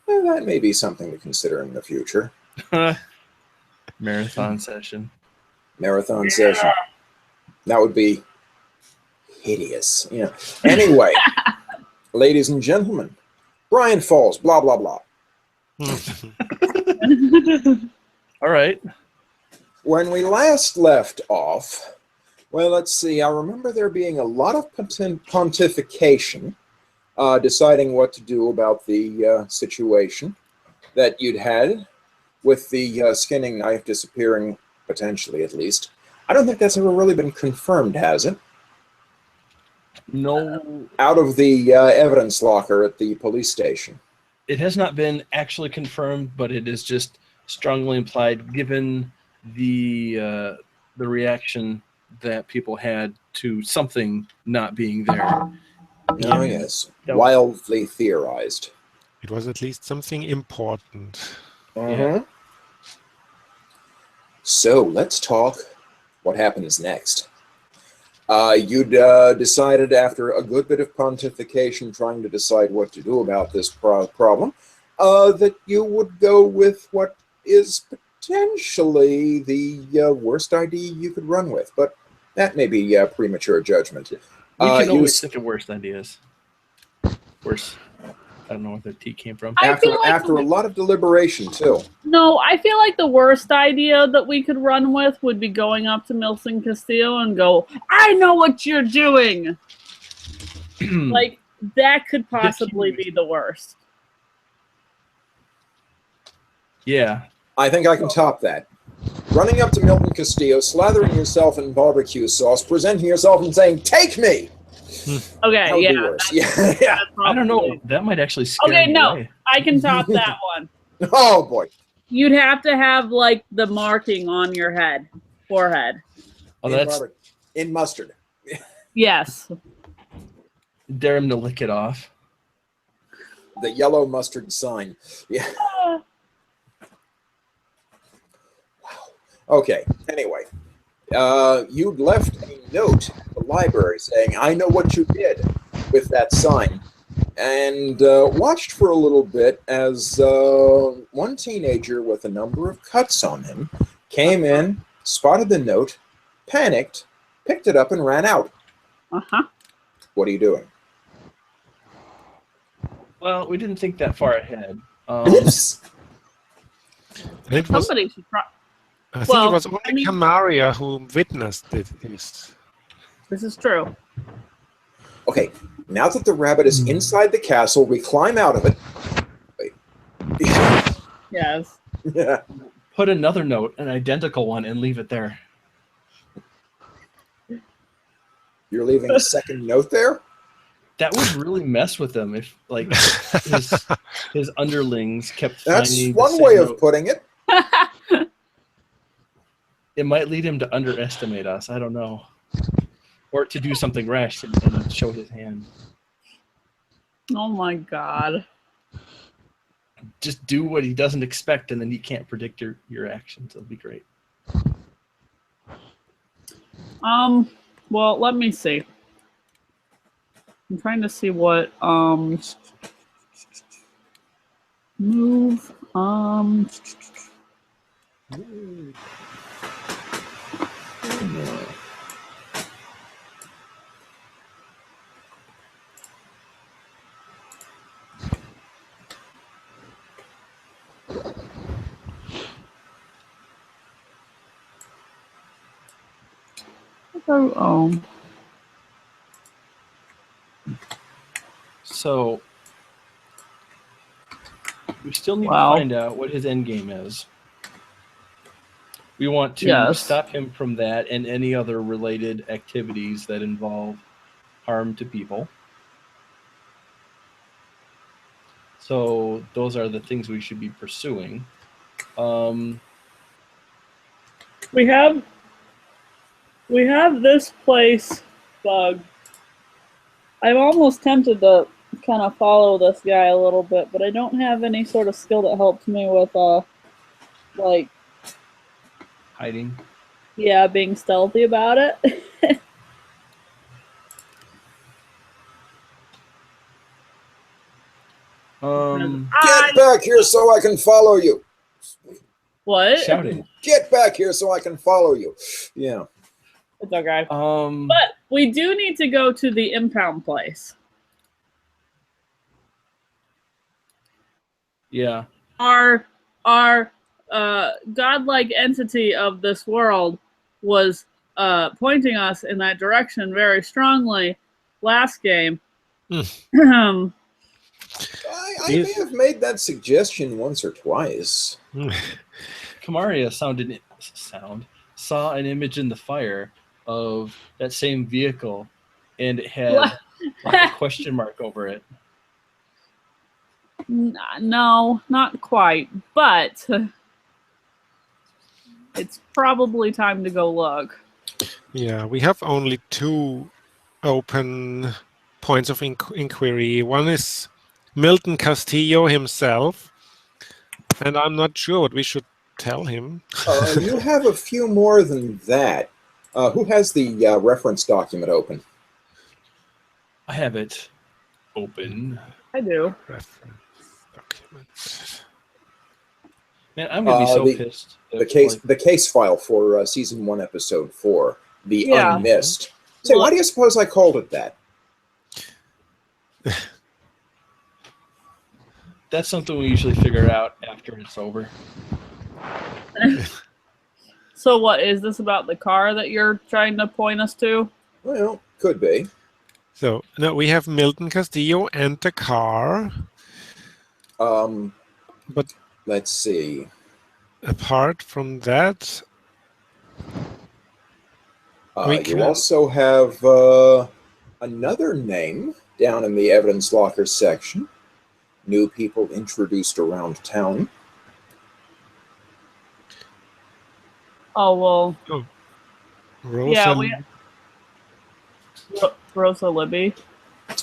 Well, that may be something to consider in the future. Marathon session. Marathon session. That would be hideous. Anyway, ladies and gentlemen, Bryant Falls, blah, blah, blah. All right. When we last left off, well, let's see. I remember there being a lot of pontification, deciding what to do about the situation that you'd had with the skinning knife disappearing, potentially at least. I don't think that's ever really been confirmed, has it? No. Out of the evidence locker at the police station. It has not been actually confirmed, but it is just strongly implied, given the reaction that people had to something not being there. Oh, yes. Wildly theorized. It was at least something important. Yeah. So let's talk what happens next. You'd decided after a good bit of pontification trying to decide what to do about this problem, that you would go with what is potentially the worst idea you could run with. But that may be premature judgment. We can always think of worst ideas. Worse. I don't know where the T came from. After a lot of deliberation, too. No, I feel like the worst idea that we could run with would be going up to Milton Castillo and go, I know what you're doing! Like, that could possibly be the worst. Yeah. I think I can top that. Running up to Milton Castillo, slathering yourself in barbecue sauce, presenting yourself and saying, "Take me!" Okay, yeah. Yeah. I don't know. That might actually scare me away. I can top that one. Oh, boy. You'd have to have, like, the marking on your forehead. Oh, that's... In mustard. Yes. Dare him to lick it off. The yellow mustard sign. Yeah. Wow. Okay, anyway. You'd left a note at the library saying, "I know what you did," with that sign. And watched for a little bit as one teenager with a number of cuts on him came in, spotted the note, panicked, picked it up, and ran out. Uh-huh. What are you doing? Well, we didn't think that far ahead. Oops. Somebody should try. I think it was only Camaria who witnessed this. This is true. Okay, now that the rabbit is inside the castle, we climb out of it. Wait. Yes. Yeah. Put another note, an identical one, and leave it there. You're leaving a second note there? That would really mess with him if, like, his underlings kept That's finding one way of putting it. It might lead him to underestimate us. I don't know. Or to do something rash and show his hand. Oh my god. Just do what he doesn't expect, and then he can't predict your actions. It'll be great. Well, let me see. I'm trying to see what, move, So we still need to find out what his end game is. We want to stop him from that and any other related activities that involve harm to people. So those are the things we should be pursuing. We have this place bug. I'm almost tempted to kind of follow this guy a little bit, but I don't have any sort of skill that helps me with, like... hiding? Yeah, being stealthy about it. Get back here so I can follow you. What? Shouting. Get back here so I can follow you. Yeah. It's okay. Um, But we do need to go to the impound place. yeah. Our godlike entity of this world was pointing us in that direction very strongly last game. I may have made that suggestion once or twice. Kamaria saw an image in the fire of that same vehicle, and it had like a question mark over it. No, not quite, but it's probably time to go look. Yeah, we have only 2 open points of inquiry. One is Milton Castillo himself, and I'm not sure what we should tell him. You have a few more than that. Who has the reference document open? I have it open. I do. Reference document. Man, I'm gonna be so pissed. The case file for season 1, episode 4, the Unmissed. Say, why do you suppose I called it that? That's something we usually figure out after it's over. So what is this about the car that you're trying to point us to? Well, could be. So now we have Milton Castillo and the car. But let's see. Apart from that, you also have another name down in the evidence locker section. New people introduced around town. Oh, well. Oh. Rosa. Yeah, Rosa Libby.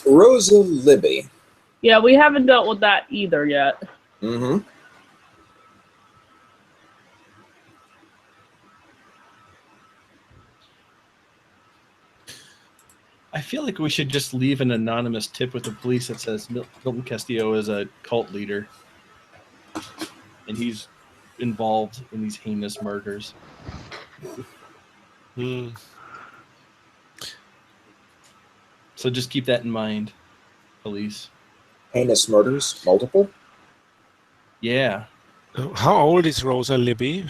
Rosa Libby. Yeah, we haven't dealt with that either yet. Mm-hmm. I feel like we should just leave an anonymous tip with the police that says Milton Castillo is a cult leader, and he's involved in these heinous murders. So just keep that in mind, police. Heinous murders, multiple? Yeah. How old is Rosa Libby?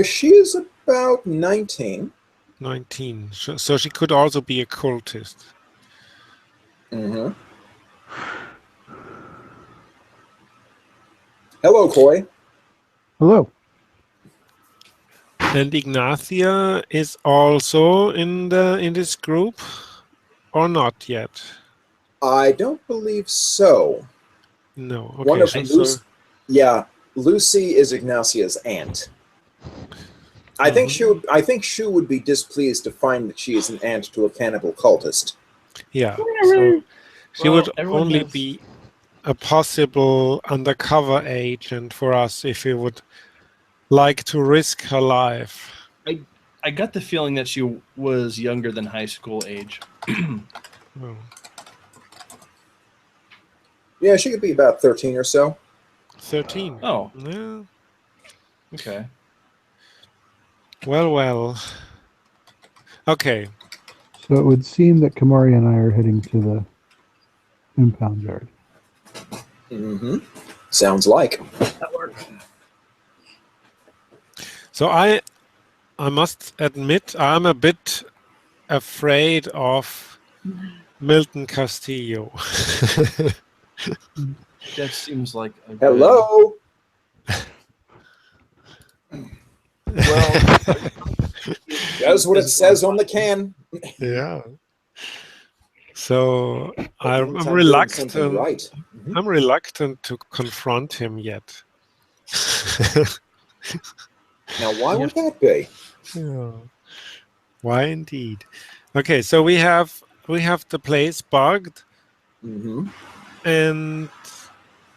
She is about 19. 19. So she could also be a cultist. Mm-hmm. Hello, Coy. Hello. And Ignacia is also in this group, or not yet? I don't believe so. No. Okay. One of yeah, Lucy is Ignacia's aunt. I think she would be displeased to find that she is an aunt to a cannibal cultist. Yeah. So she would only be a possible undercover agent for us if we would like to risk her life. I got the feeling that she was younger than high school age. Oh. Yeah, she could be about 13 or so. 13. Oh. Yeah. Okay. Well. Okay. So it would seem that Kamari and I are heading to the impound yard. Mm-hmm. Sounds like. That works. So I must admit I'm a bit afraid of Milton Castillo. That seems like a good... Hello. Well, that's what it says on the can. Yeah. So I'm Right. reluctant. Mm-hmm. I'm reluctant to confront him yet. Now, why would that be? Yeah. Why indeed? Okay, so we have the place bugged, and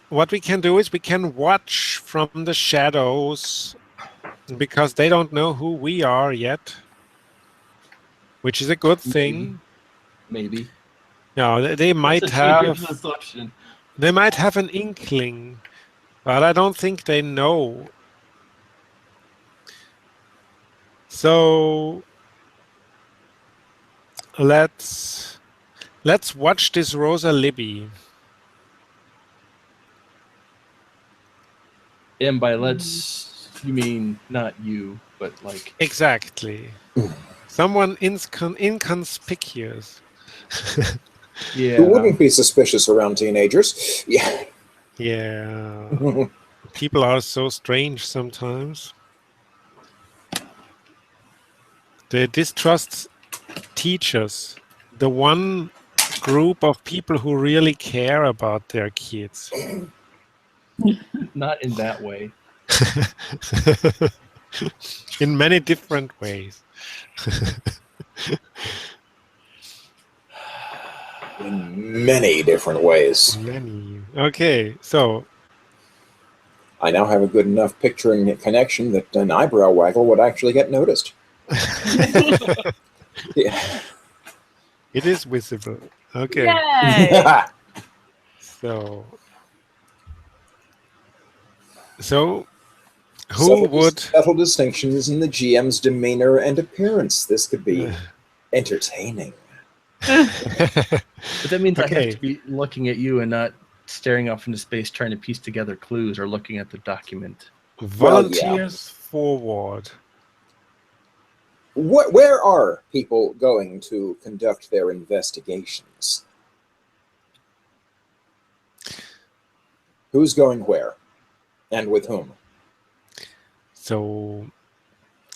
what we can do is we can watch from the shadows because they don't know who we are yet, which is a good thing. Maybe. Yeah, they might That's a have. good assumption. They might have an inkling, but I don't think they know. So let's watch this Rosa Libby. And by let's, you mean not you, but like Exactly. Someone inconspicuous. yeah. Who wouldn't be suspicious around teenagers? Yeah. Yeah. People are so strange sometimes. They distrust teachers, the one group of people who really care about their kids. Not in that way. In many different ways. In many different ways. Many. Okay, so I now have a good enough picturing connection that an eyebrow waggle would actually get noticed. Yeah. it is visible. Okay. Yay! So who would subtle distinctions in the GM's demeanor and appearance? This could be entertaining. But that means I Okay. have to be looking at you and not staring off into space trying to piece together clues or looking at the document. volunteers forward? Where are people going to conduct their investigations? Who's going where? And with whom? So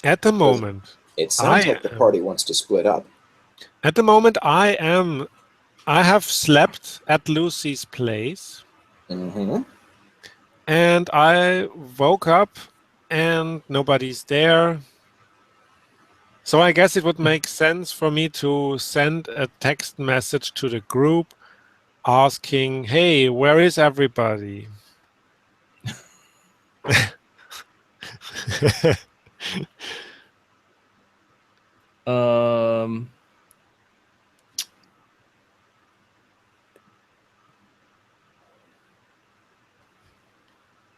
at the moment, It sounds I like the am- party wants to split up. I have slept at Lucy's place, Mm-hmm. and I woke up and nobody's there. So I guess it would make sense for me to send a text message to the group asking, hey, where is everybody?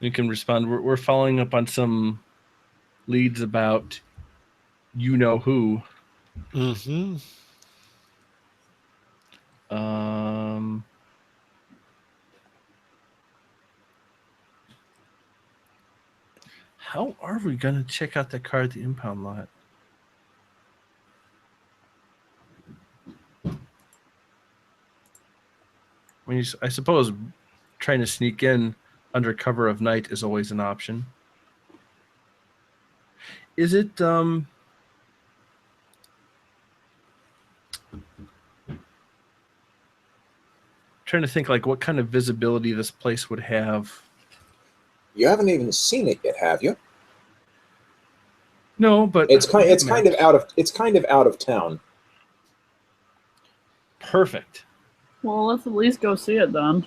You can respond. We're following up on some leads about you know who. Mm-hmm. How are we gonna check out the car at the impound lot? I mean, I suppose trying to sneak in under cover of night is always an option. Is it trying to think like what kind of visibility this place would have? You haven't even seen it yet, have you? No, but It's kind of out of town. perfect. Well, let's at least go see it then.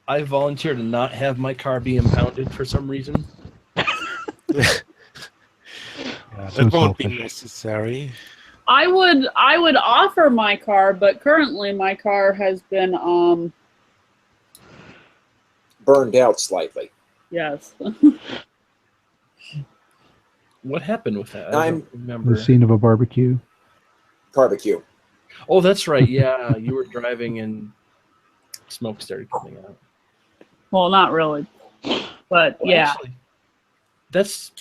I volunteer to not have my car be impounded for some reason. That So won't be selfish. necessary. I would offer my car, but currently my car has been Burned out slightly. yes. What happened with that? I don't remember. The scene of a barbecue. Barbecue. Oh, that's right. Yeah, you were driving and smoke started coming out. Well, not really. But Well, yeah. actually, that's.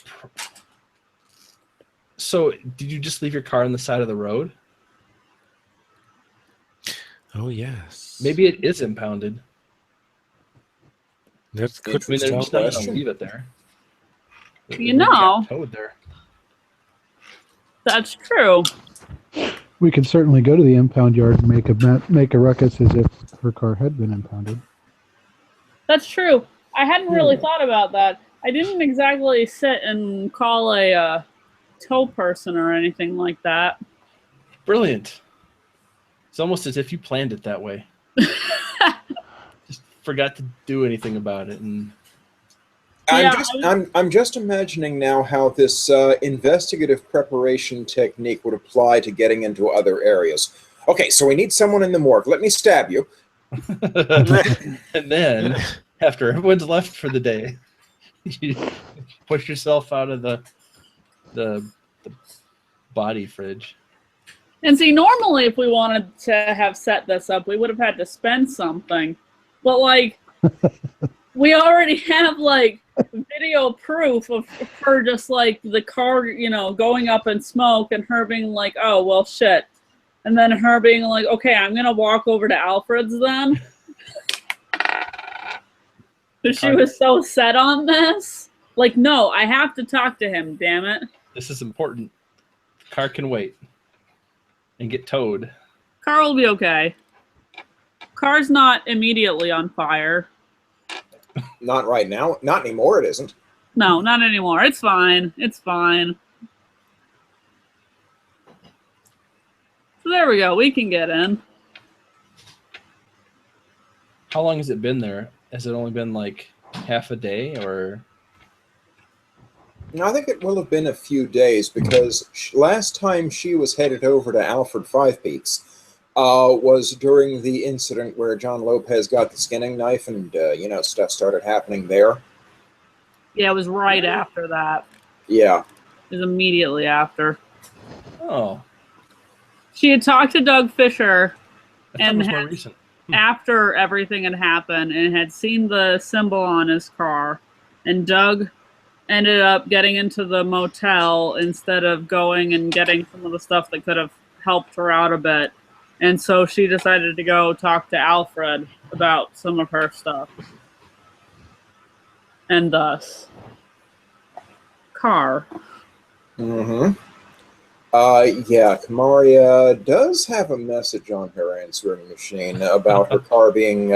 So, did you just leave your car on the side of the road? Oh yes. Maybe it is impounded. That could I mean, they're be just not going to question. leave it there. You It got know. towed there. That's true. We could certainly go to the impound yard and make a ruckus as if her car had been impounded. That's true. I hadn't really thought about that. I didn't exactly sit and call a tow person or anything like that. Brilliant. It's almost as if you planned it that way. Just forgot to do anything about it, and I'm just imagining now how this investigative preparation technique would apply to getting into other areas. Okay, so we need someone in the morgue. Let me stab you. And then, after everyone's left for the day, you push yourself out of the body fridge. And see, normally if we wanted to have set this up, we would have had to spend something. But, like, we already have, like, video proof of her just, like, the car, you know, going up in smoke and her being like, oh, well, shit. And then her being like, okay, I'm going to walk over to Alfred's then. She was so set on this. Like, no, I have to talk to him, damn it. This is important. The car can wait and get towed. Car will be okay. Car's not immediately on fire. Not right now. Not anymore, it isn't. No, not anymore. It's fine. It's fine. So there we go. We can get in. How long has it been there? Has it only been like half a day or? I think it will have been a few days because last time she was headed over to Alfred Five Peaks was during the incident where John Lopez got the skinning knife and, you know, stuff started happening there. Yeah, it was right after that. Yeah. It was immediately after. Oh. She had talked to Doug Fisher and more recent. After everything had happened and had seen the symbol on his car. And Doug ended up getting into the motel instead of going and getting some of the stuff that could have helped her out a bit. And so she decided to go talk to Alfred about some of her stuff. And thus, car. Mm-hmm. Yeah, Kamaria does have a message on her answering machine about her car being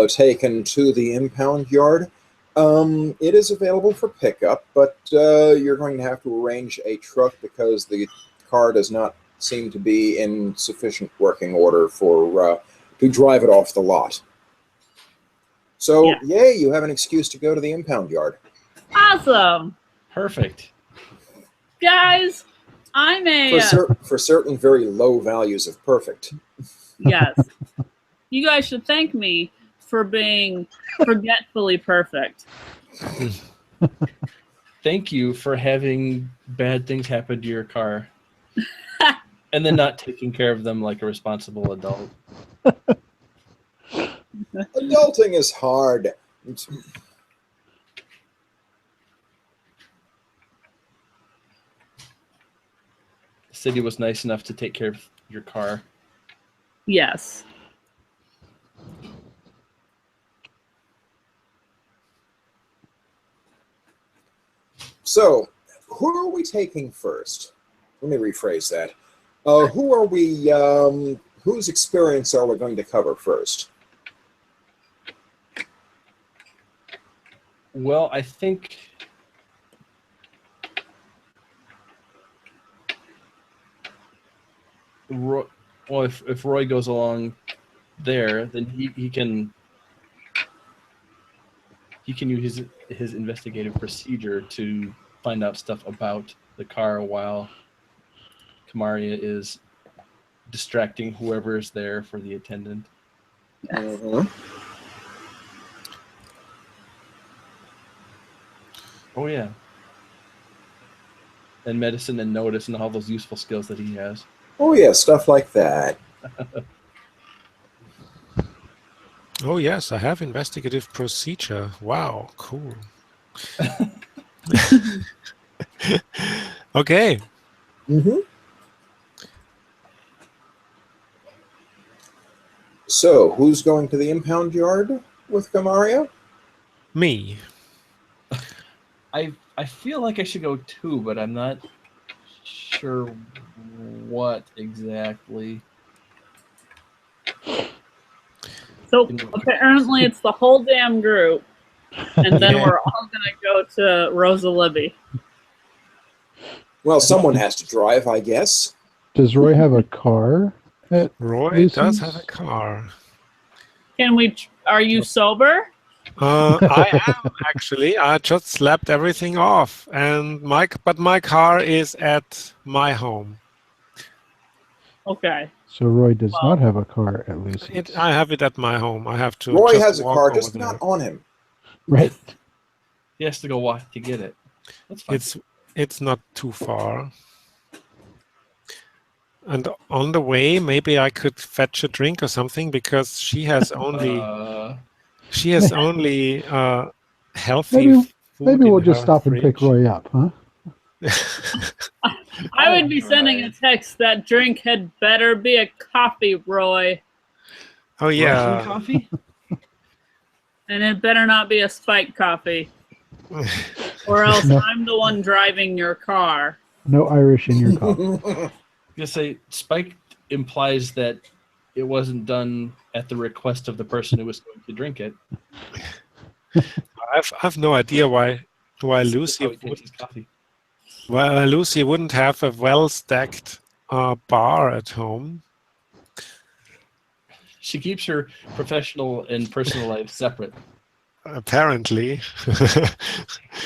taken to the impound yard. It is available for pickup, but you're going to have to arrange a truck because the car does not seem to be in sufficient working order for to drive it off the lot. So, yay, you have an excuse to go to the impound yard. Awesome. Perfect. Guys, I'm a... For certain very low values of perfect. Yes. You guys should thank me for being forgetfully perfect. Thank you for having bad things happen to your car. And then not taking care of them like a responsible adult. Adulting is hard. The city was nice enough to take care of your car. Yes. So, who are we taking first? Let me rephrase that. Who are we? Whose experience are we going to cover first? Well, I think Roy, well, if Roy goes along there, then he can use his investigative procedure to find out stuff about the car while Kamaria is distracting whoever is there for the attendant. Mm-hmm. Oh yeah. And medicine and notice and all those useful skills that he has. Oh yeah, stuff like that. Oh yes, I have investigative procedure. Wow, cool. Okay. Mm-hmm. So, who's going to the impound yard with Kamaria? Me. I feel like I should go too, but I'm not sure what exactly. So apparently it's the whole damn group, and then we're all gonna go to Rosa Libby. Well, someone has to drive, I guess. Does Roy have a car? Roy does have a car. Can we? Are you sober? I am actually. I just slapped everything off, and but my car is at my home. Okay. So Roy does Well, not have a car at Lucy's. I have it at my home. I have to Roy just has a walk car, over just there. not on him. Right. He has to go walk to get it. That's fine. It's not too far. And on the way, maybe I could fetch a drink or something because she has only healthy Maybe food we'll in just her stop and pick fridge. Roy up, huh? I would be sending a text. That drink had better be a coffee, Roy. Oh Russian yeah. coffee? And it better not be a spiked coffee. Or else No. I'm the one driving your car. No Irish in your coffee. Just say spiked implies that it wasn't done at the request of the person who was going to drink it. I've no idea why That's Lucy how he takes would his coffee. Lucy wouldn't have a well stacked bar at home. She keeps her professional and personal life separate. Apparently.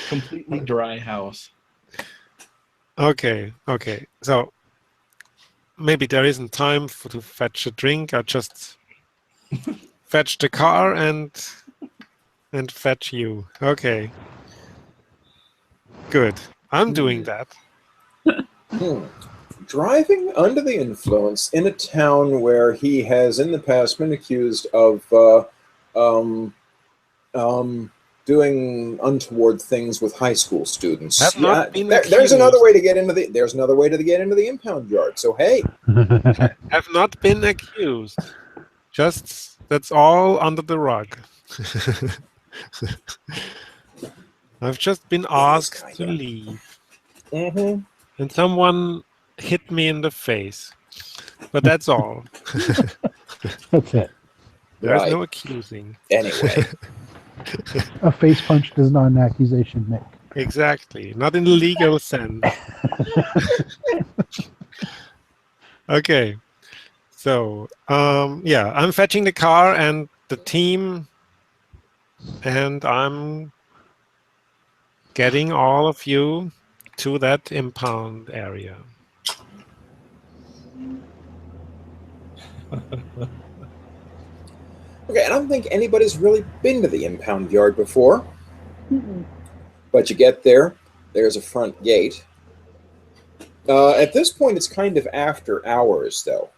Completely dry house. Okay. So maybe there isn't time to fetch a drink. I just fetch the car and fetch you. Okay. Good. I'm doing that. Driving under the influence in a town where he has in the past been accused of doing untoward things with high school students. Have not been There's another accused. way to get into the impound yard. So hey, Have not been accused. Just that's all under the rug. I've just been asked to leave. Mm-hmm. And someone hit me in the face. But that's all. That's it. There's Right. no accusing. Anyway, A face punch does not an accusation make. Exactly. Not in the legal sense. Okay. So, yeah, I'm fetching the car and the team, and I'm getting all of you to that impound area. okay, I don't think anybody's really been to the impound yard before. But you get there, there's a front gate. At this point, it's kind of after hours, though.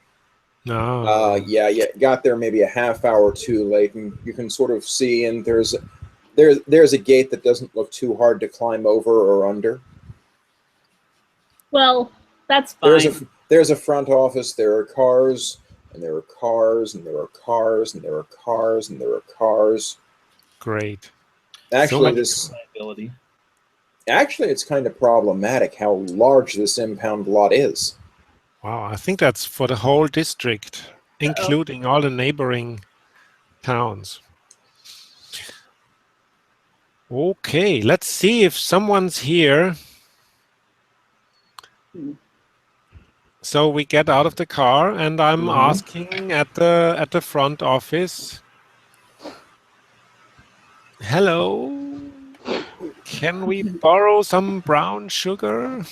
No. Yeah, you got there maybe a half hour too late, and you can sort of see, and there's a gate that doesn't look too hard to climb over or under. Well, that's fine. There's a front office. There are cars, and there are cars, and there are cars, and there are cars, and there are cars. Great. Actually, Liability. Actually, it's kind of problematic how large this impound lot is. Wow, I think that's for the whole district, including all the neighboring towns. Okay, let's see if someone's here. So we get out of the car, and I'm asking at the front office. Hello, can we borrow some brown sugar?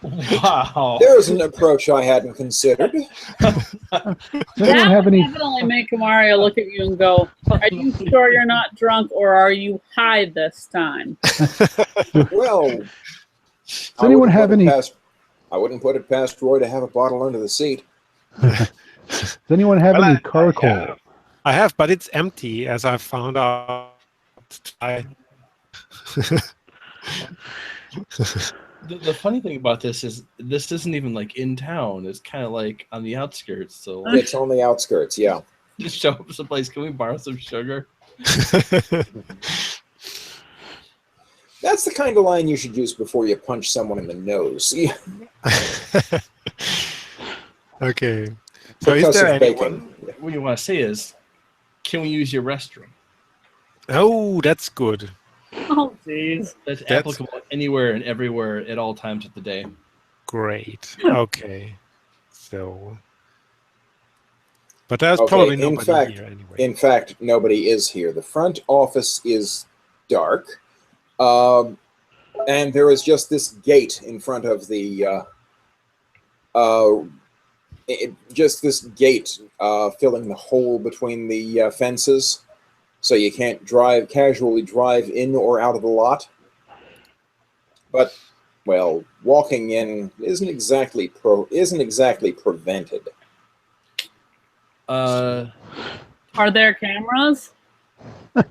Wow. There's an approach I hadn't considered. Does That anyone have would any? definitely make Mario look at you and go, "Are you sure you're not drunk, or are you high this time?" Well, Does anyone have any? I wouldn't put it past Roy to have a bottle under the seat. Does anyone have any charcoal? I have, but it's empty, as I found out. The funny thing about this is this isn't even like in town. It's kind of like on the outskirts. So It's on the outskirts, yeah. just show up someplace. Can we borrow some sugar? That's the kind of line you should use before you punch someone in the nose. Okay. So Because is there of anyone? bacon. What you want to say is, can we use your restroom? Oh, that's good. Oh, jeez. That's applicable anywhere and everywhere at all times of the day. Great. Okay. So, But there's Okay, probably in nobody fact, here anyway. in fact, nobody is here. The front office is dark, and there is just this gate in front of the just this gate filling the hole between the fences, so you can't casually drive in or out of the lot. But, well, walking in isn't exactly prevented. Uh, Are there cameras? Are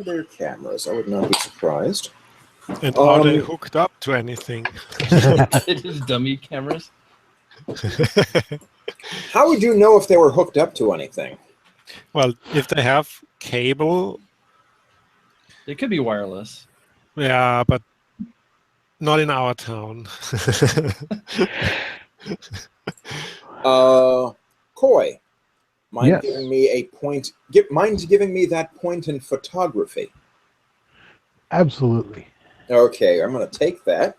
there cameras? I would not be surprised. And are they hooked up to anything? it is dummy cameras. How would you know if they were hooked up to anything? Well, if they have cable, It could be wireless. yeah, but not in our town. Coy, mind Yes. giving me a point? Mind giving me that point in photography? Absolutely. Okay, I'm going to take that,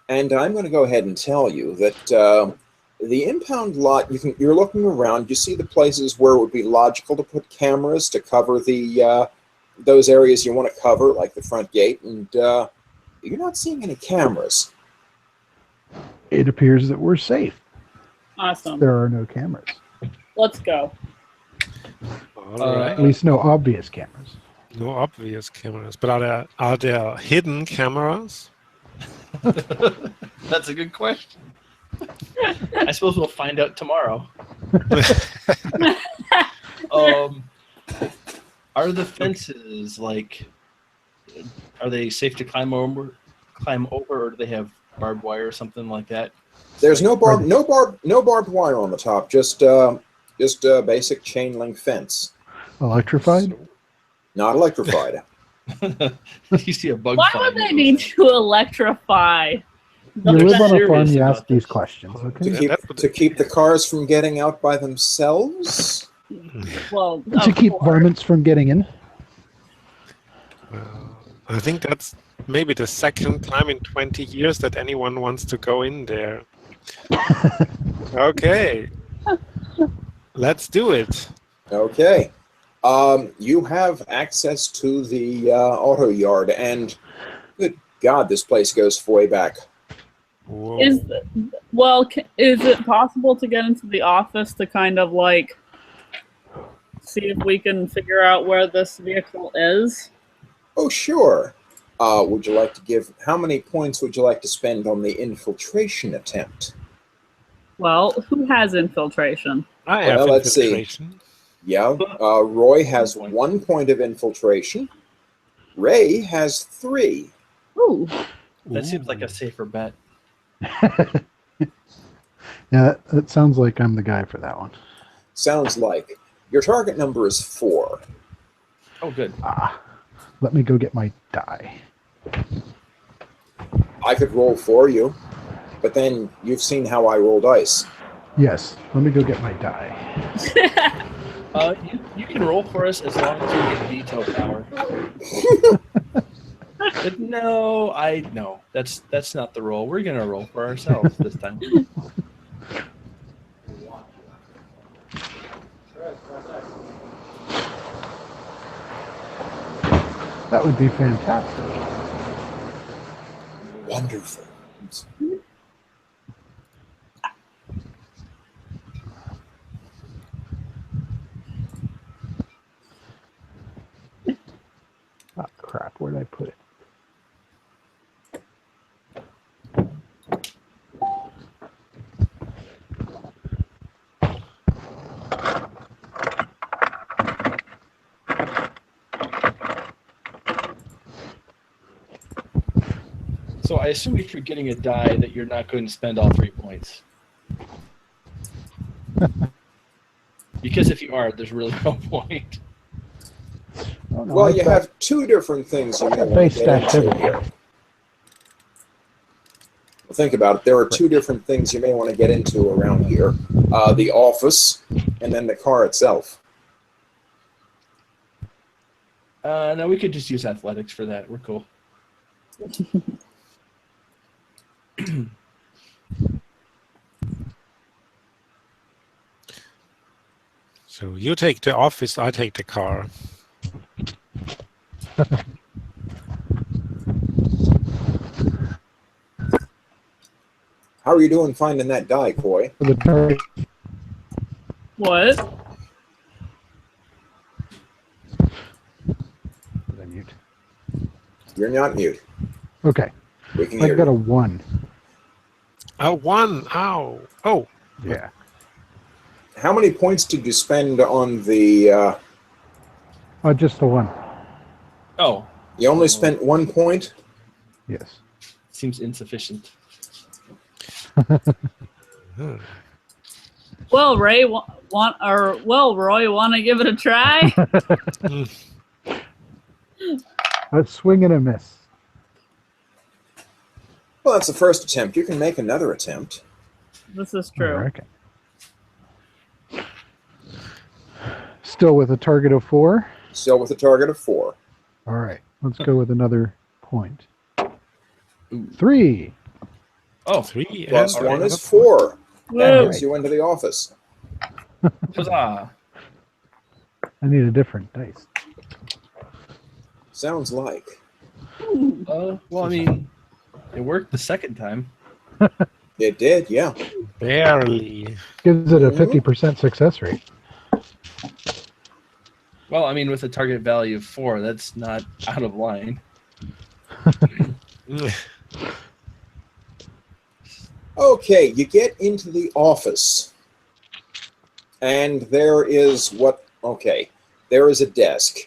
and I'm going to go ahead and tell you that the impound lot. You're looking around. You see the places where it would be logical to put cameras to cover the those areas you want to cover, like the front gate, and you're not seeing any cameras. It appears that we're safe. Awesome. There are no cameras. Let's go. All right. At least no obvious cameras. No obvious cameras, but are there hidden cameras? That's a good question. I suppose we'll find out tomorrow. Are the fences are they safe to climb over, or do they have barbed wire or something like that? There's no barbed wire on the top. Just basic chain link fence. Electrified? Not electrified. You see a bug. Why flying would they over need there. to electrify? You the live on a fence? farm, you serious ask about these this. questions, to okay? keep the cars from getting out by themselves. Well, To of keep course. varmints from getting in. I think that's maybe the second time in 20 years that anyone wants to go in there. Okay. Let's do it. Okay. You have access to the auto yard, and good God, this place goes way back. Whoa. Is it possible to get into the office to kind of like see if we can figure out where this vehicle is? Oh, sure. Would you like to how many points would you like to spend on the infiltration attempt? Well, who has infiltration? I have Well, let's see. infiltration. Yeah, Roy has 1 point of infiltration. Ray has 3. Ooh, That seems like a safer bet. Yeah, that sounds like I'm the guy for that one. Sounds like. Your target number is 4. Oh, good. Let me go get my die. I could roll for you, but then you've seen how I roll dice. Yes, let me go get my die. You can roll for us as long as you get veto power. But no, that's not the roll. We're gonna roll for ourselves this time. That would be fantastic. Wonderful. Oh, crap, where'd I put it? So I assume if you're getting a die that you're not going to spend all 3 points. Because if you are, there's really no point. Oh, no, Well, I've you got- have 2 different things you may want Base to get stats into here. Well, think about it. There are 2 different things you may want to get into around here. The office, and then the car itself. No, we could just use athletics for that. We're cool. So you take the office, I take the car. How are you doing finding that die, Coy? For the target. What? Did I mute? You're not mute. Okay. We can hear I've got a you. 1. A 1. Ow. Oh. Yeah. How many points did you spend on the... Just the 1. Oh, You only spent 1 point? Yes. seems insufficient. Hmm. Well, Roy, want to give it a try? A swing and a miss. Well, that's the first attempt. You can make another attempt. This is true. Okay. Still with a target of 4. Still with a target of 4. All right. Let's go with another point. 3. Oh, 3 Plus and 1 another is 4. That Woo. gets you into the office. huzzah! I need a different dice. Sounds like. Well, I mean, it worked the second time. It did, yeah. Barely. Gives it a Mhm. 50% success rate. Well, I mean, with a target value of 4, that's not out of line. Okay, you get into the office. And there is there is a desk.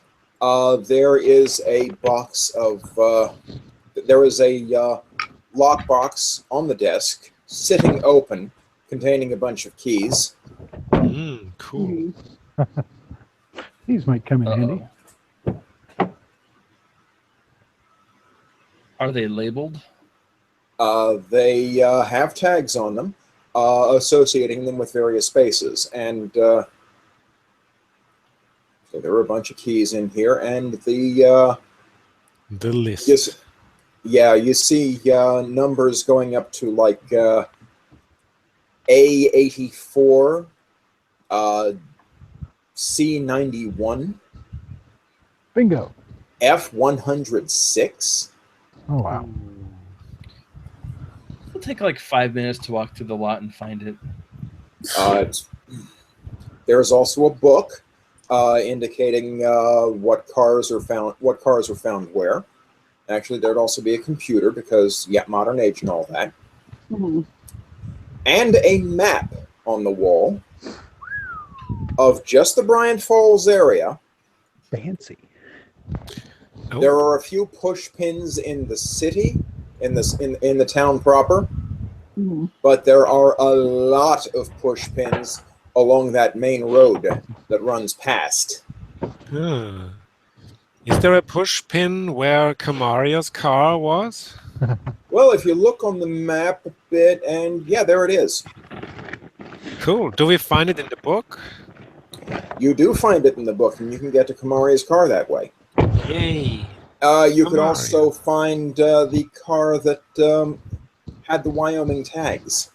There is a box of, there is a lockbox on the desk, sitting open, containing a bunch of keys. Cool. These might come in handy. Uh-oh. Are they labeled? They have tags on them, associating them with various spaces. And so there are a bunch of keys in here, and The list. you see numbers going up to like A84, C91, Bingo. F106. Oh, wow. It'll take like 5 minutes to walk through the lot and find it. There's also a book indicating what cars were found where. Actually, there'd also be a computer because, modern age and all that. Mhm. And a map on the wall of just the Bryant Falls area. Fancy. Oh, There are a few push pins in the city, in the town proper, Mhm. but there are a lot of push pins along that main road that runs past. ah. Is there a push pin where Camario's car was? Well, if you look on the map a bit, and there it is. Cool. Do we find it in the book? You do find it in the book, and you can get to Kamari's car that way. Yay. You could Kamari. also find the car that had the Wyoming tags.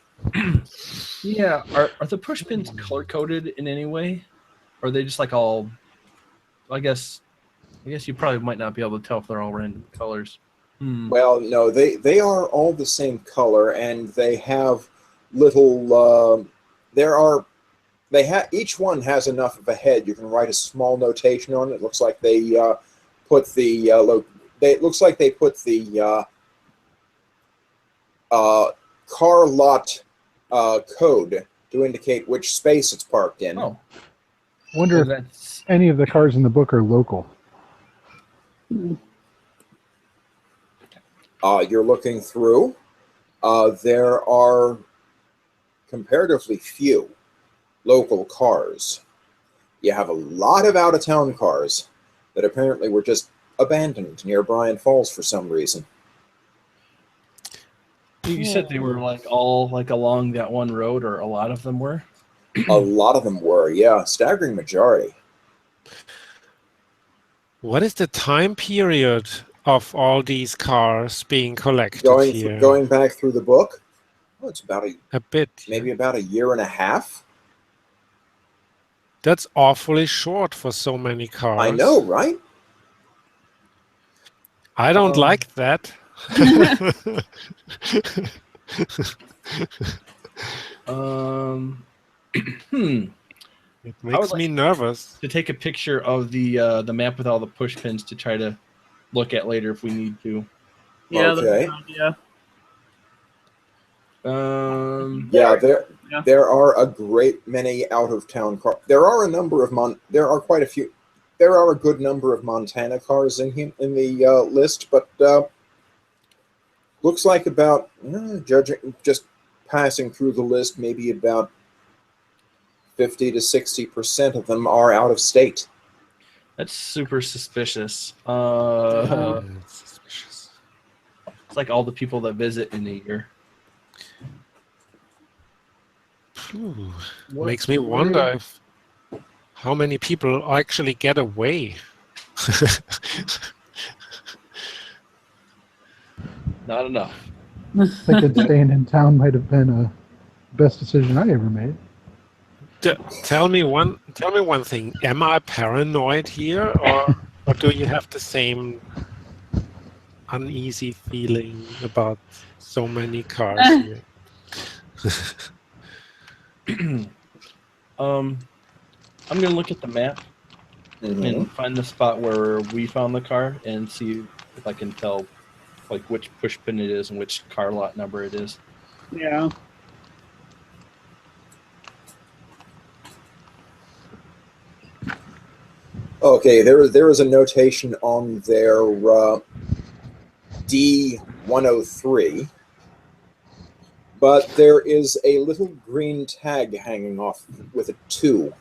Yeah. Are the push pins color coded in any way? Or are they just like all? I guess you probably might not be able to tell if they're all random colors. Well, no, they are all the same color, and they have little. Each one has enough of a head. You can write a small notation on it. It looks like they put the car lot code to indicate which space it's parked in. Oh, Wonder if that's any of the cars in the book are local. You're looking through. There are comparatively few local cars. You have a lot of out-of-town cars that apparently were just abandoned near Bryant Falls for some reason. you said they were like all like along that one road, or a lot of them were. A lot of them were, staggering majority. What is the time period of all these cars being collected here? Going back through the book, it's about a bit. maybe about a year and a half. That's awfully short for so many cars. I know, right? I don't like that. It makes me nervous. To take a picture of the map with all the push pins to try to look at later if we need to. Yeah, Okay. that's an idea. Yeah, there are a great many out of town cars. There are a number of there are quite a few. There are a good number of Montana cars in the list, but looks like about judging just passing through the list, maybe about 50 to 60% of them are out of state. That's super suspicious. Suspicious. It's like all the people that visit in a year. Makes me wonder how many people actually get away. Not enough. I think staying in town might have been the best decision I ever made. Tell me one thing. Am I paranoid here, or do you have the same uneasy feeling about so many cars here? I'm gonna look at the map and find the spot where we found the car and see if I can tell like which push pin it is and which car lot number it is. Yeah. Okay, there is a notation on their D103, but there is a little green tag hanging off with a 2.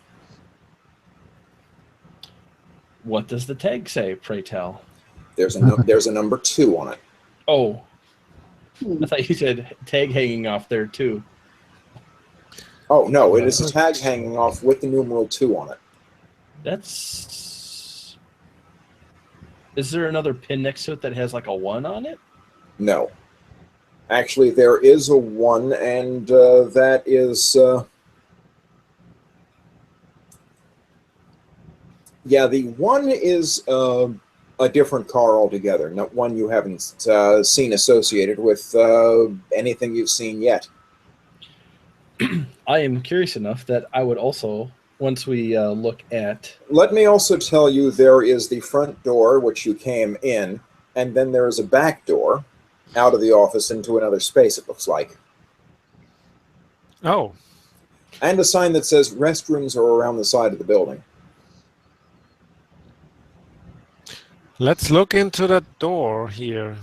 What does the tag say, pray tell? There's a number 2 on it. Oh, I thought you said tag hanging off there too. Oh no, it is a tag hanging off with the numeral 2 on it. Is there another pin next to it that has like a 1 on it? No. Actually, there is a 1, and that is... yeah, the 1 is a different car altogether, not one you haven't seen associated with anything you've seen yet. I am curious enough that I would also, once we look at... Let me also tell you there is the front door, which you came in, and then there is a back door out of the office into another space, it looks like. Oh. And a sign that says restrooms are around the side of the building. Let's look into the door here.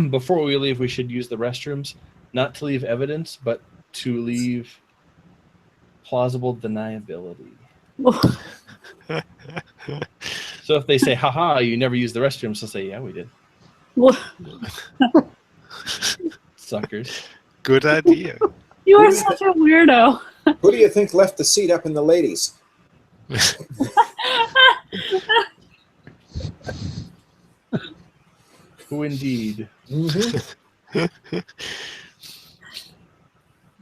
Before we leave, we should use the restrooms, not to leave evidence, but to leave plausible deniability. So if they say, haha, you never used the restrooms, they'll say, yeah, we did. Suckers. Good idea. You are such a weirdo. Who do you think left the seat up in the ladies? Who indeed?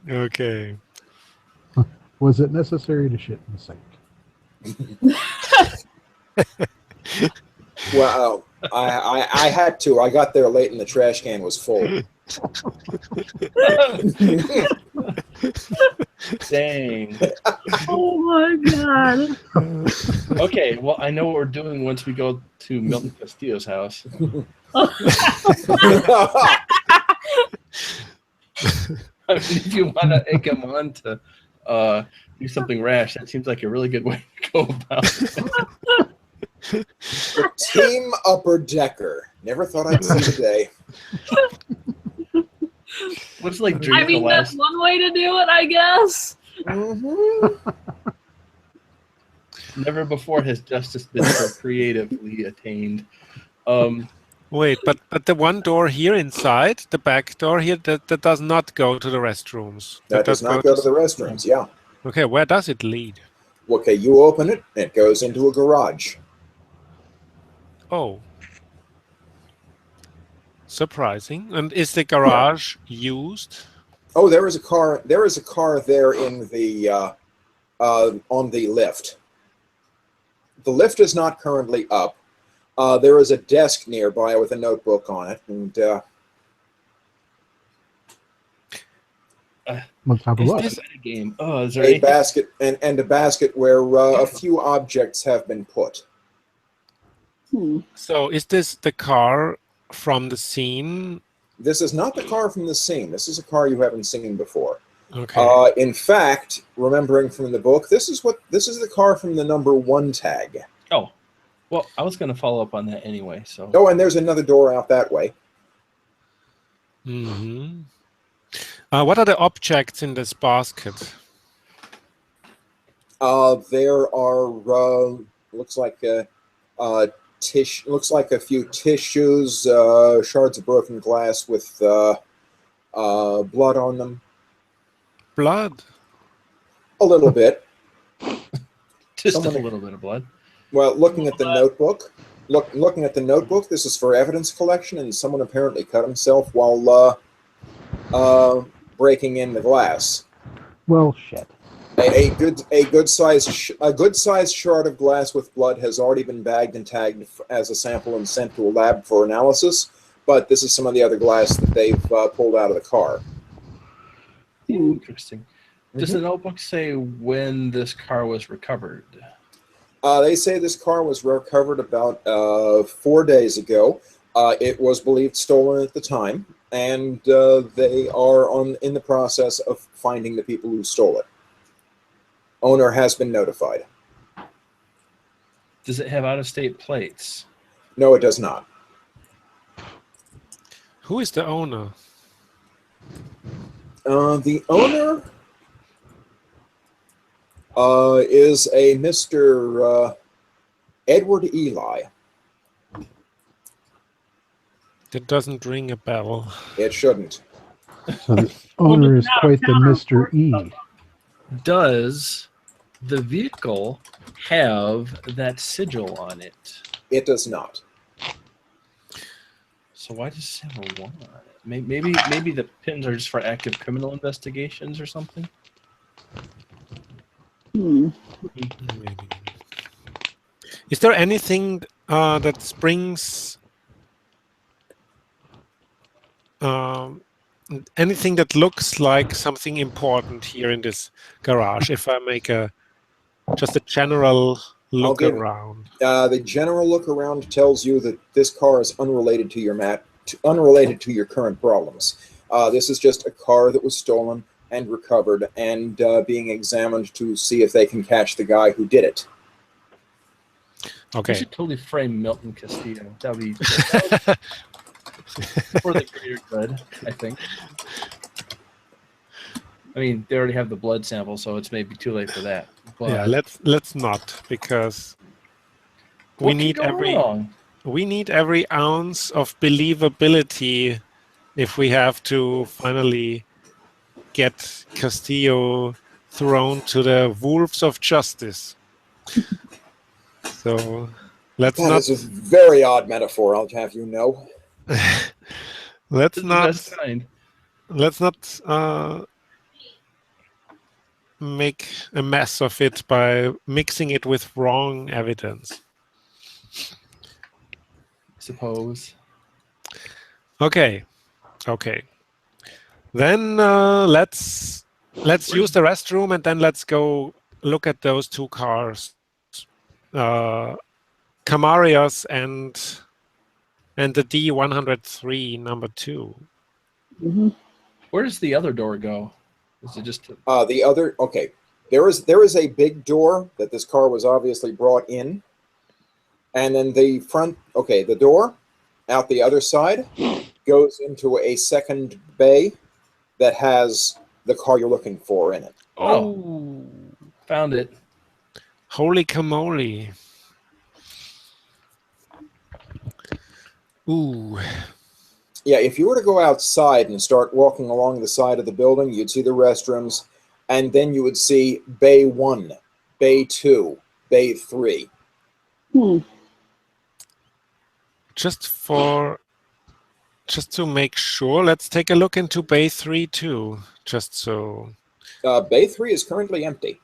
Okay. Was it necessary to shit in the sink? Well, I had to. I got there late and the trash can was full. Dang. Oh my god. Okay, well, I know what we're doing once we go to Milton Castillo's house. I mean, if you want to egg him on to do something rash, that seems like a really good way to go about it. The Team Upper Decker. Never thought I'd see the day. What's like drink I mean, that's one way to do it, I guess. Never before has justice been so creatively attained. Wait, but the one door here inside, the back door here, that does not go to the restrooms. That does not go to the restrooms, yeah. Okay, where does it lead? Okay, you open it, and it goes into a garage. Oh. Surprising. And is the garage used? Oh, there is a car there in the on the lift. the lift is not currently up. There is a desk nearby with a notebook on it, and Let's have a Is look. this a game? Oh, is there a anything? basket and a basket where a few objects have been put. So is this the car from the scene? This is not the car from the scene. This is a car you haven't seen before. Okay. In fact, remembering from the book, this is the car from the number 1 tag. Oh, well, I was going to follow up on that anyway. So. Oh, and there's another door out that way. Mm-hmm. What are the objects in this basket? There are looks like a few tissues, shards of broken glass with blood on them. Blood. A little bit. Just Someone- a little bit of blood. Well, looking at the notebook, looking at the notebook, this is for evidence collection, and someone apparently cut himself while breaking in the glass. Well, shit. A good sized shard of glass with blood has already been bagged and tagged as a sample and sent to a lab for analysis. But this is some of the other glass that they've pulled out of the car. Interesting. Does the notebook say when this car was recovered? They say this car was recovered about 4 days ago. It was believed stolen at the time, and they are in the process of finding the people who stole it. Owner has been notified. Does it have out-of-state plates? No, it does not. Who is the owner? The owner is a Mr. Edward Eli. That doesn't ring a bell. It shouldn't. So the owner is quite the Mr. E. Does the vehicle have that sigil on it? It does not. So why does it have a 1 on it? Maybe the pins are just for active criminal investigations or something? Is there anything that springs, anything that looks like something important here in this garage? If I make just a general look around. The general look around tells you that this car is unrelated to your current problems. This is just a car that was stolen and recovered and being examined to see if they can catch the guy who did it. We Okay. should totally frame Milton Castillo. That would be for the greater good, I think. I mean, they already have the blood sample, so it's maybe too late for that. But Yeah, let's not, because we what need could go wrong? every ounce of believability if we have to finally get Castillo thrown to the wolves of justice. So let's That not is a very odd metaphor, I'll have you know. let's This is the not best kind. let's not make a mess of it by mixing it with wrong evidence. Suppose. Okay. Then let's use the restroom, and then let's go look at those 2 cars, Camarias and the D103 number 2. Where does the other door go? Is it just The other, okay, there is a big door that this car was obviously brought in, and then the front, okay, the door out the other side goes into a second bay that has the car you're looking for in it. Oh, found it. Holy camole. Ooh. Yeah, if you were to go outside and start walking along the side of the building, you'd see the restrooms, and then you would see Bay 1, Bay 2, Bay 3. Just to make sure, let's take a look into Bay 3 too. Just so. Bay 3 is currently empty.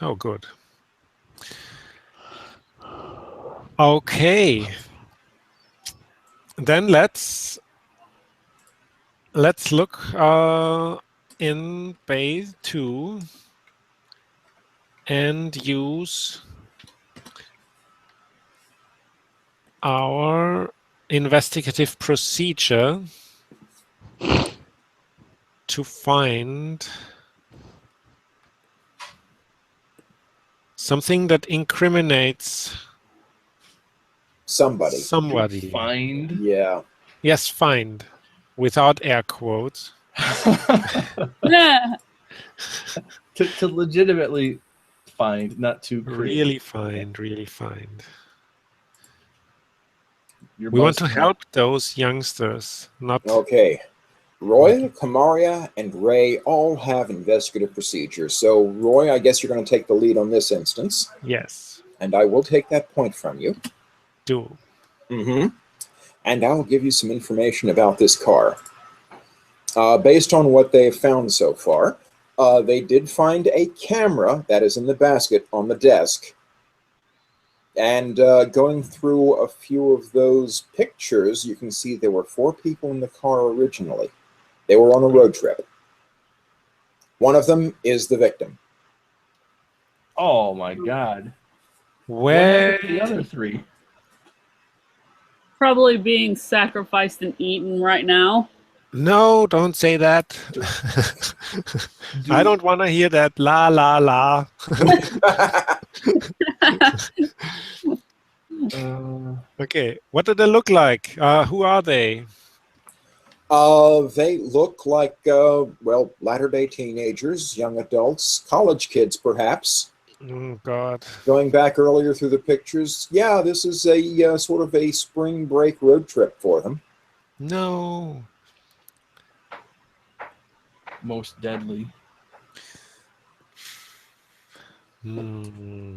Oh, good. Okay. Then let's look in bay 2 and use our investigative procedure to find something that incriminates Somebody. somebody. Find. Yeah. Yes, find, without air quotes. Yeah. to legitimately find, not to create. Really find, really find. Your We want to buzzword. help those youngsters, not. Okay. Roy, Kamaria, and Ray all have investigative procedures. So, Roy, I guess you're going to take the lead on this instance, Yes, and I will take that point from you. do. Mm-hmm. And I'll give you some information about this car. Based on what they've found so far, they did find a camera that is in the basket on the desk. And going through a few of those pictures, you can see there were 4 people in the car originally. They were on a road trip. One of them is the victim. Oh my god. What Where? happened to the other 3? Probably being sacrificed and eaten right now. No, don't say that. I don't want to hear that. La la la. Okay, what do they look like? Who are they? They look like, well, latter-day teenagers, young adults, college kids, perhaps. Oh, God. Going back earlier through the pictures, yeah, this is a sort of a spring break road trip for them. No. Most deadly. Hmm.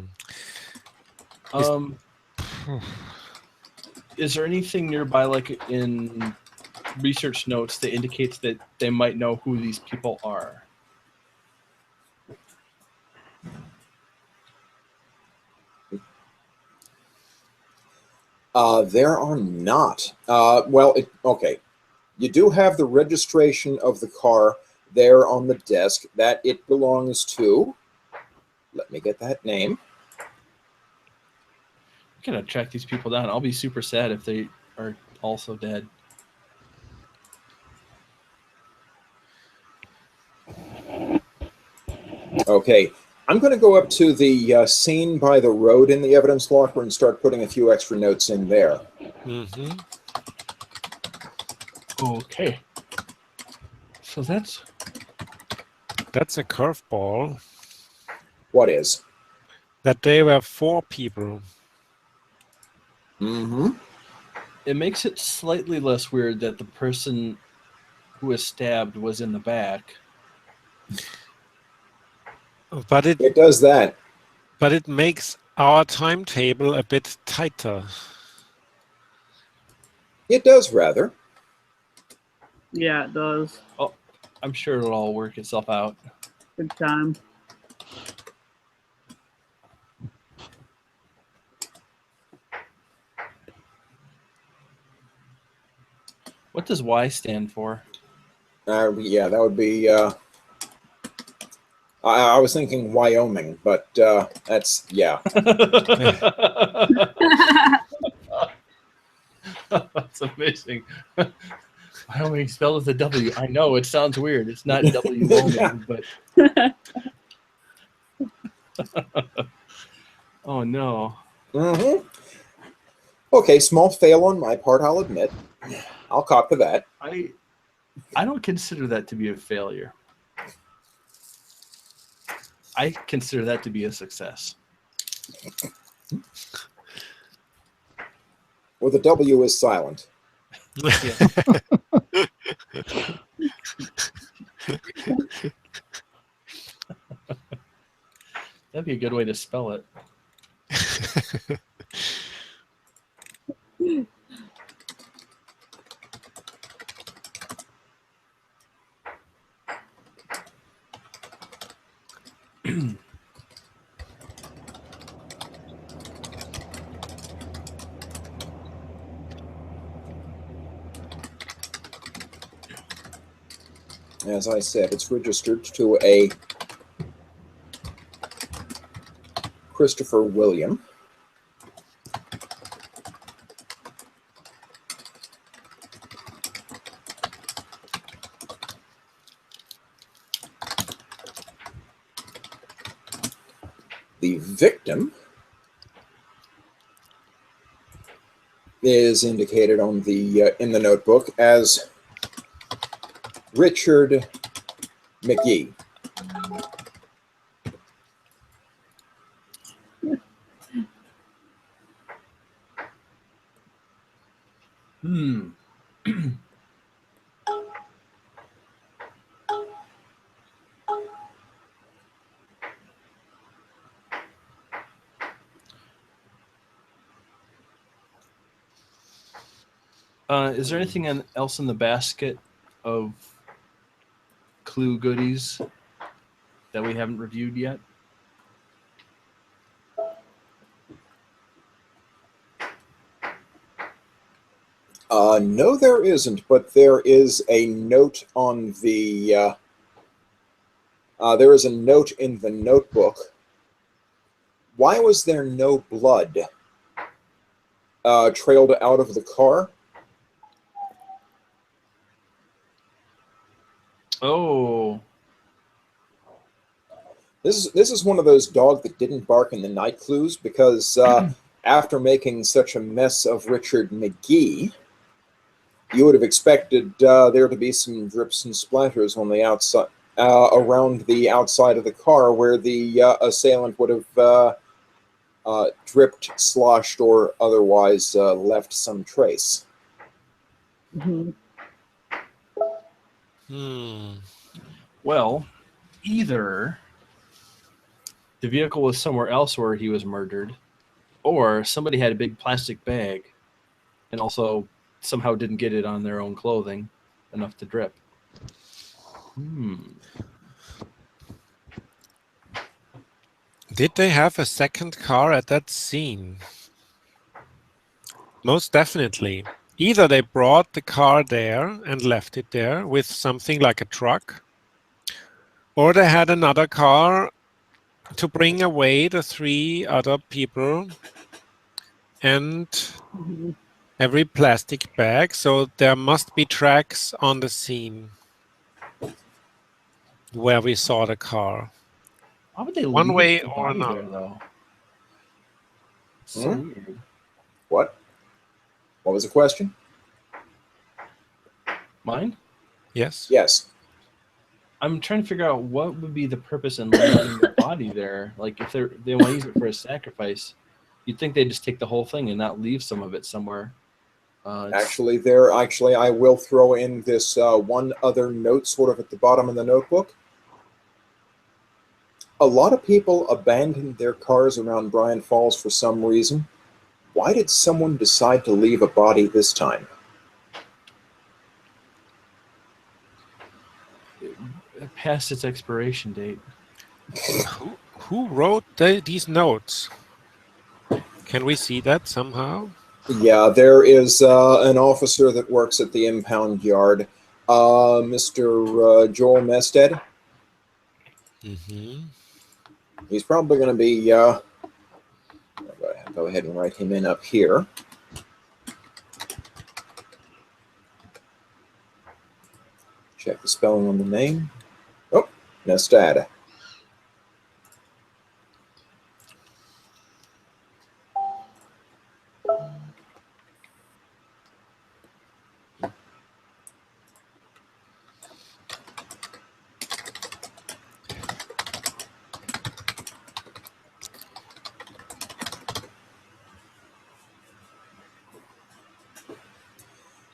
Is there anything nearby, like in research notes, that indicates that they might know who these people are? There are not. Okay. You do have the registration of the car there on the desk that it belongs to. Let me get that name. I'm gonna track these people down. I'll be super sad if they are also dead. Okay. I'm going to go up to the scene by the road in the evidence locker and start putting a few extra notes in there. Mm-hmm. Okay. So that's That's a curveball. What is? That they were 4 people. Mm-hmm. it makes it slightly less weird that the person who was stabbed was in the back. But It does that. But it makes our timetable a bit tighter. It does rather. Yeah, it does. Oh, I'm sure it'll all work itself out. Good time. What does Y stand for? Yeah, that would be. I was thinking Wyoming, but that's yeah. That's amazing. Wyoming spelled with a W. I know it sounds weird. It's not W Wyoming, but oh no. Mm-hmm. Okay, small fail on my part, I'll admit. I'll cop to that. I don't consider that to be a failure. I consider that to be a success. Well, the W is silent. Yeah. That'd be a good way to spell it. As I said, it's registered to a Christopher William. The victim is indicated on the in the notebook as Richard McGee. Is there anything else in the basket of clue goodies that we haven't reviewed yet? No, there isn't, but there is a note on the. There is a note in the notebook. Why was there no blood trailed out of the car? Oh. This is one of those dogs that didn't bark in the night clues because after making such a mess of Richard McGee, you would have expected there to be some drips and splatters on the outside, around the outside of the car, where the assailant would have dripped, sloshed, or otherwise left some trace. Mm-hmm. Well, either the vehicle was somewhere else where he was murdered, or somebody had a big plastic bag and also somehow didn't get it on their own clothing enough to drip. Did they have a second car at that scene? Most definitely. Either they brought the car there and left it there with something like a truck, or they had another car to bring away the 3 other people and every plastic bag. So there must be tracks on the scene where we saw the car. Why would they One leave way the or body another? there, though? So weird. What? What was the question? Mine? Yes. Yes. I'm trying to figure out what would be the purpose in leaving the body there. Like, if they want to use it for a sacrifice, you'd think they'd just take the whole thing and not leave some of it somewhere. Actually, I will throw in this one other note sort of at the bottom of the notebook. A lot of people abandoned their cars around Bryant Falls for some reason. Why did someone decide to leave a body this time? Past its expiration date. Who wrote these notes? Can we see that somehow? Yeah, there is an officer that works at the impound yard, Mr. Joel Mested. He's probably going to be. I'll go ahead and write him in up here. Check the spelling on the name. Oh, Mested.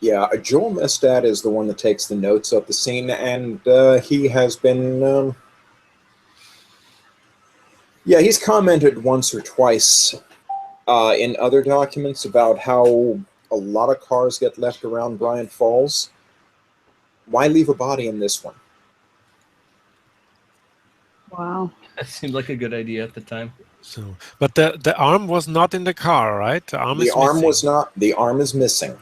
Yeah, Joel Mested is the one that takes the notes of the scene, and he has been, he's commented once or twice in other documents about how a lot of cars get left around Bryant Falls. Why leave a body in this one? Wow. That seemed like a good idea at the time. So, but the arm was not in the car, right? The arm was not. The arm is missing.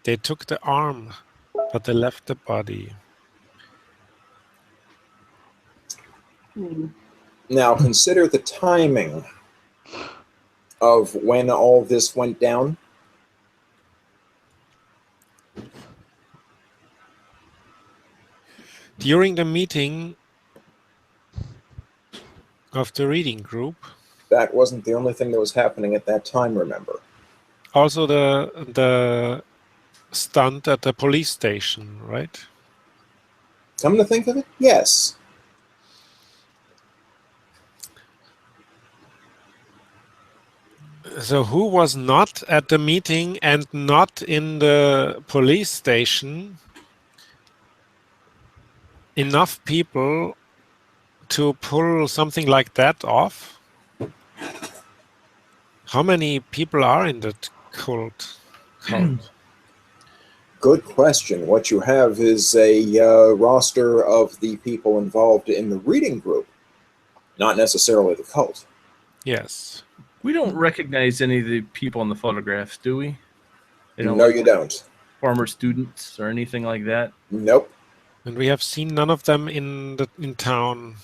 They took the arm, but they left the body. Now consider the timing of when all this went down. During the meeting of the reading group. That wasn't the only thing that was happening at that time, remember. Also the stunt at the police station, right? Come to think of it, yes. So who was not at the meeting and not in the police station? Enough people to pull something like that off? How many people are in that cult? Good question. What you have is a roster of the people involved in the reading group, not necessarily the cult. Yes. We don't recognize any of the people in the photographs, do we? No, you don't. Former students or anything like that? Nope. And we have seen none of them in town.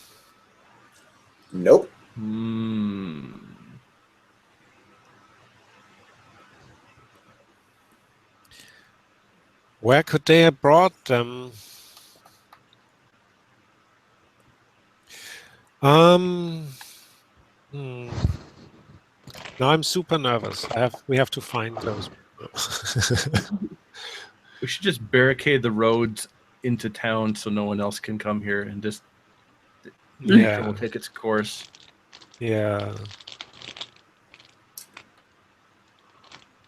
Nope. Where could they have brought them? Now I'm super nervous. We have to find those people. We should just barricade the roads into town so no one else can come here and just will take its course. Yeah.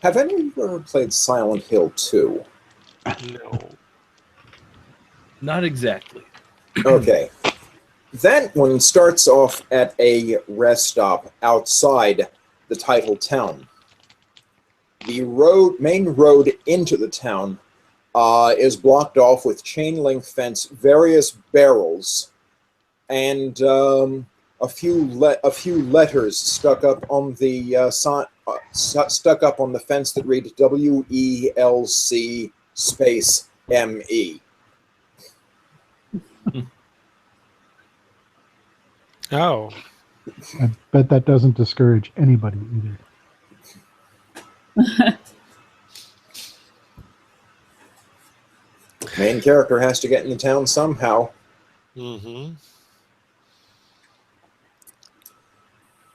Have any of you ever played Silent Hill 2? No. Not exactly. Okay. That one starts off at a rest stop outside the title town. The main road into the town is blocked off with chain link fence, various barrels, and a few letters stuck up on the stuck up on the fence that read WELC space ME. Oh. I bet that doesn't discourage anybody either. Main character has to get into town somehow. Mm-hmm.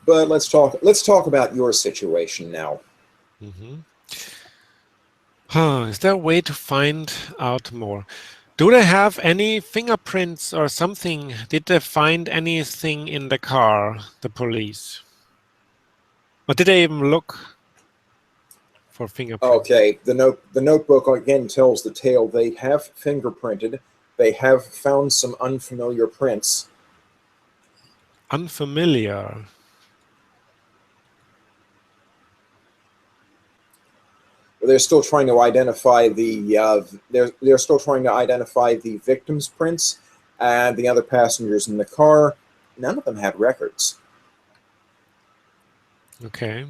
But let's talk about your situation now. Mm-hmm. Is there a way to find out more? Do they have any fingerprints or something? Did they find anything in the car, the police? Or did they even look for fingerprints? Okay, the notebook again tells the tale. They have fingerprinted. They have found some unfamiliar prints. Unfamiliar. They're still trying to identify they're still trying to identify the victim's prints and the other passengers in the car. None of them had records. Okay.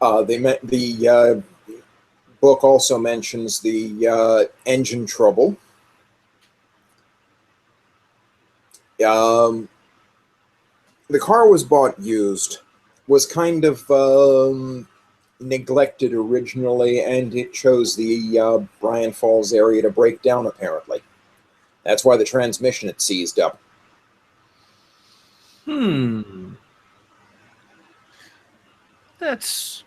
The book also mentions the engine trouble. The car was bought used, was kind of neglected originally, and it chose the Bryant Falls area to break down, apparently. That's why the transmission had seized up. That's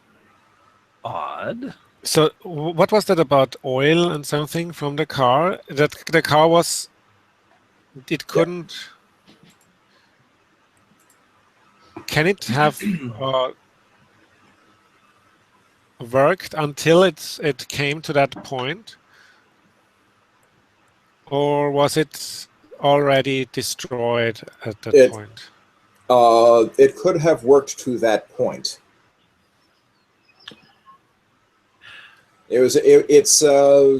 odd. So what was that about oil and something from the car? That the car was... It couldn't... Can it have worked until it came to that point? Or was it already destroyed at that point? It could have worked to that point. It's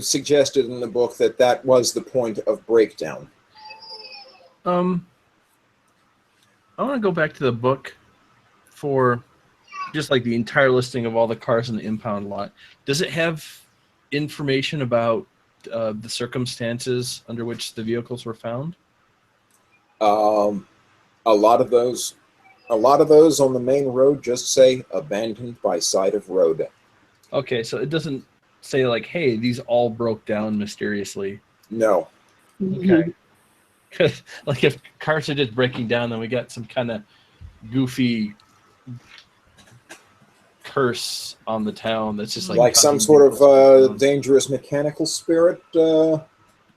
suggested in the book that was the point of breakdown. I want to go back to the book for just like the entire listing of all the cars in the impound lot. Does it have information about the circumstances under which the vehicles were found? A lot of those on the main road just say abandoned by side of road. Okay, so it doesn't say like, hey, these all broke down mysteriously. No. Okay. Because like if cars are just breaking down, then we got some kind of goofy curse on the town that's just Like some causing sort vehicles to of dangerous mechanical spirit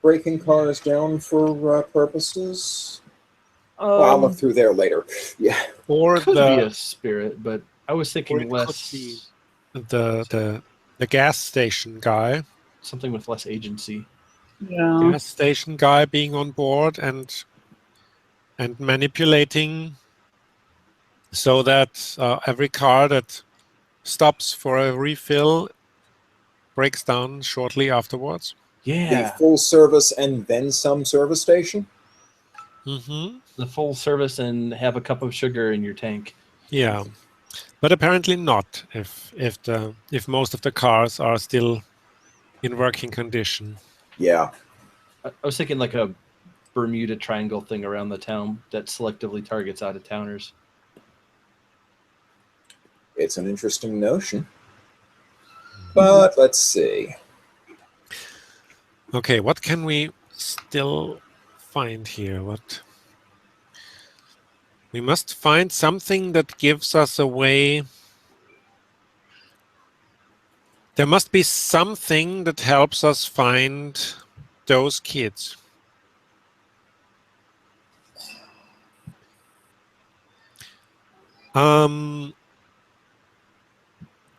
breaking cars down for purposes. break Well, I'll down. look through there later. Yeah. Or Could be the a spirit, but I was or thinking it could less be the gas station guy. something with less agency. Yeah. Gas station guy being on board and manipulating so that every car that stops for a refill breaks down shortly afterwards. The Yeah, full service and then some service station. Mm-hmm. the full service and have a cup of sugar in your tank. Yeah, but apparently not. If most of the cars are still in working condition. Yeah. I was thinking like a Bermuda Triangle thing around the town that selectively targets out of towners. It's an interesting notion. But let's see. Okay, what can we still find here? What we must find something that gives us a way. There must be something that helps us find those kids.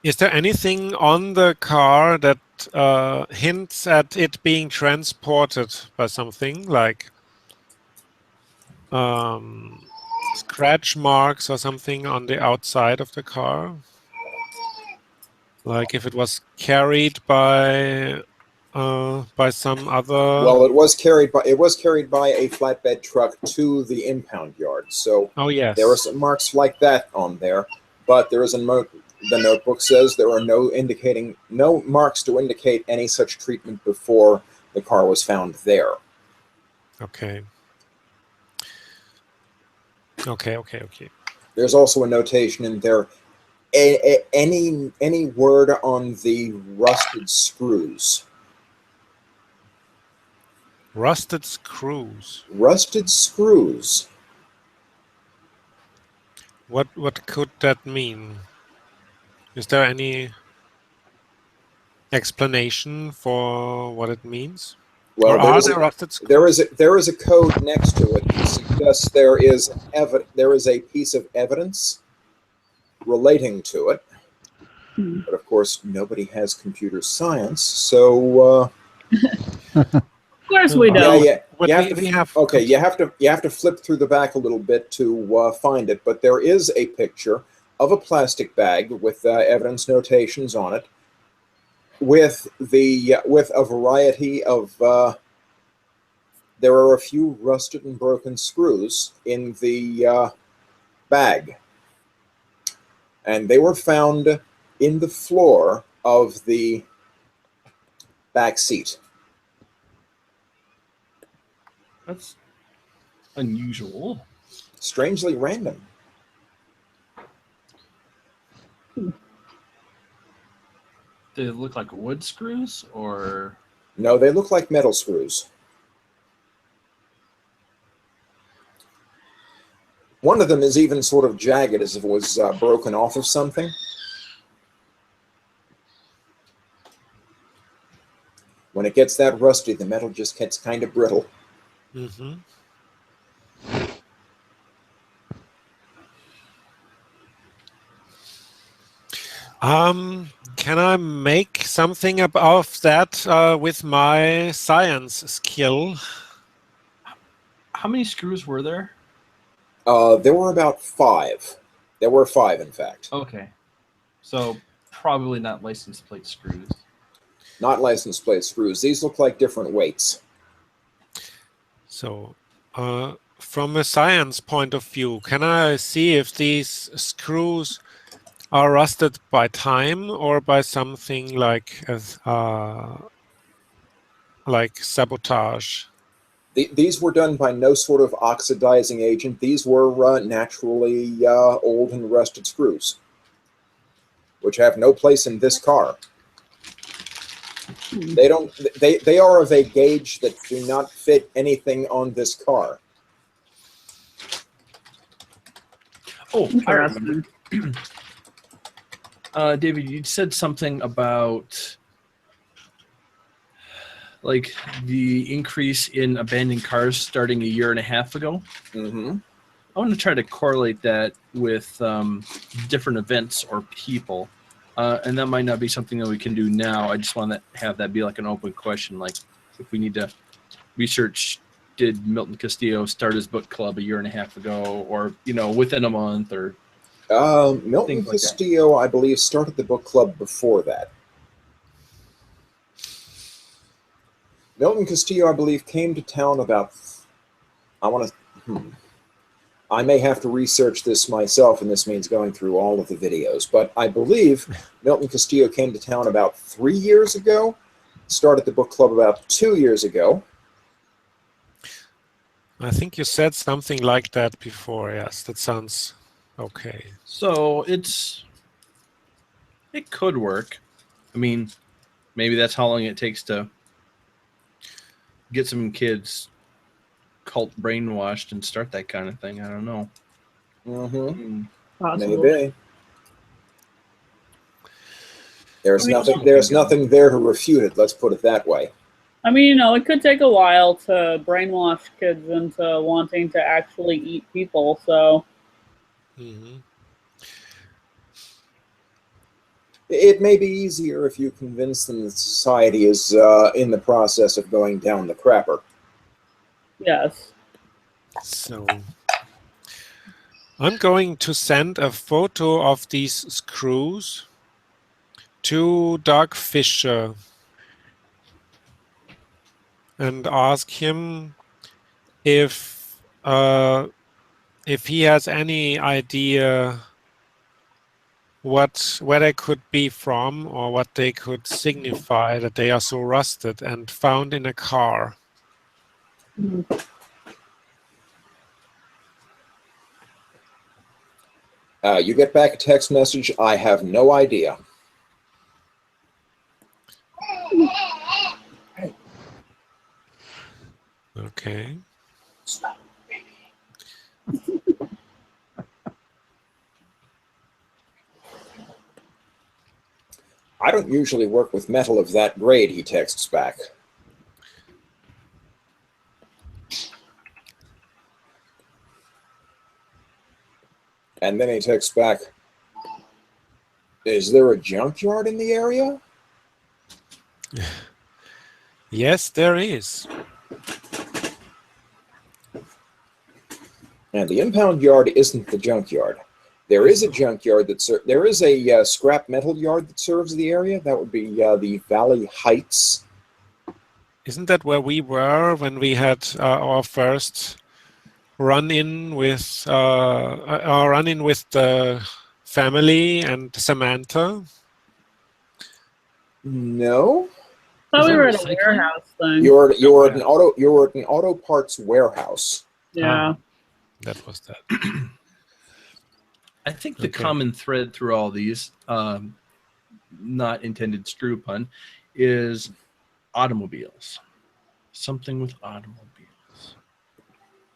Is there anything on the car that hints at it being transported by something like scratch marks or something on the outside of the car? Like if it was carried by some other. Well, it was carried by a flatbed truck to the impound yard. So Oh yes, there are some marks like that on there, but there is the notebook says there are no marks to indicate any such treatment before the car was found there. Okay. There's also a notation in there. Any word on the rusted screws? Rusted screws. Rusted screws. What could that mean? Is there any explanation for what it means? Well, Or are there rusted screws? there is a code next to it that suggests there is a piece of evidence relating to it. But of course, nobody has computer science, so Of course we don't. you have to flip through the back a little bit to find it. But there is a picture of a plastic bag with evidence notations on it, with a variety of. There are a few rusted and broken screws in the bag, and they were found in the floor of the back seat. That's unusual. Strangely random. They look like wood screws, or No, they look like metal screws. One of them is even sort of jagged, as if it was broken off of something. When it gets that rusty, the metal just gets kind of brittle. Mm-hmm. Can I make something of that with my science skill? how many screws were there? There were about 5. There were 5, in fact. Okay, so probably not license plate screws. Not license plate screws. These look like different weights. So, from a science point of view, can I see if these screws are rusted by time or by something like sabotage? These were done by no sort of oxidizing agent. These were naturally old and rusted screws, which have no place in this car. They don't. They are of a gauge that do not fit anything on this car. Oh, I remember. David, you said something about like the increase in abandoned cars starting a year and a half ago. Mm-hmm. I want to try to correlate that with different events or people. And that might not be something that we can do now. I just want to have that be like an open question. Like if we need to research, did Milton Castillo start his book club a year and a half ago, or within a month, or Milton Castillo, I believe, started the book club before that. Milton Castillo, I believe, came to town about. I may have to research this myself, and this means going through all of the videos. But I believe Milton Castillo came to town about 3 years ago. Started the book club about 2 years ago. I think you said something like that before. Yes, that sounds okay. So it could work. I mean, maybe that's how long it takes to get some kids cult brainwashed and start that kind of thing. I don't know. Mm-hmm. Possible. Maybe. There's nothing there to refute it. Let's put it that way. I mean, it could take a while to brainwash kids into wanting to actually eat people. So. Mm-hmm. It may be easier if you convince them that society is in the process of going down the crapper. Yes. So I'm going to send a photo of these screws to Doug Fisher and ask him if he has any idea where they could be from or what they could signify that they are so rusted and found in a car. Mm-hmm. You get back a text message, I have no idea. Okay. I don't usually work with metal of that grade, he texts back. And then he texts back, is there a junkyard in the area? Yes, there is. And the impound yard isn't the junkyard. There is a junkyard there is a scrap metal yard that serves the area. That would be the Valley Heights. Isn't that where we were when we had our first run-in with the family and Samantha? No. I thought we were at a recycling? warehouse thing. You were at an auto parts warehouse. Yeah. That was that. I think the common thread through all these, not intended screw pun, is automobiles. Something with automobiles.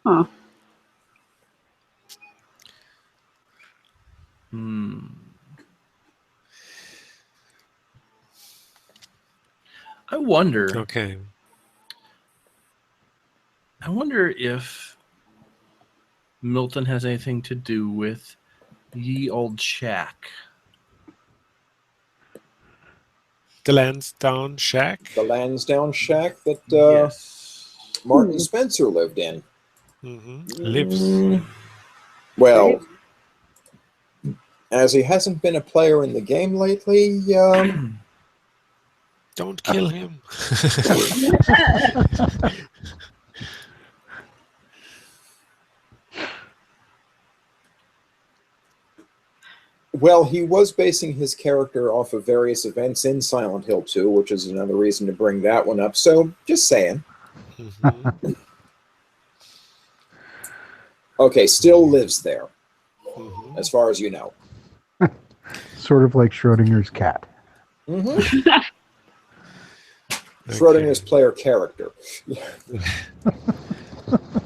Huh. I wonder. Okay. I wonder if Milton has anything to do with Ye Old Shack. The Lansdowne Shack? The Lansdowne Shack that Yes. Martin Spencer lived in. Mm-hmm. Lives. Well, as he hasn't been a player in the game lately, Don't kill him. Well, he was basing his character off of various events in Silent Hill 2, which is another reason to bring that one up. So, just saying. Mhm, Okay, still lives there, mhm. as far as you know. Sort of like Schrodinger's cat. Mm-hmm. Schrodinger's player character.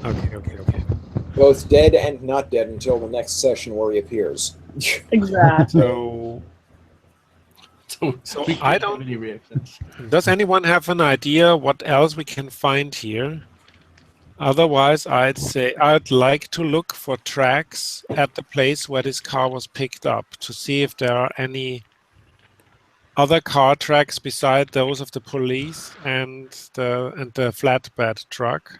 Okay. Both dead and not dead until the next session where he appears. Exactly. So we I can't have don't. any reactions. Does anyone have an idea what else we can find here? Otherwise, I'd say I'd like to look for tracks at the place where this car was picked up to see if there are any other car tracks beside those of the police and the flatbed truck.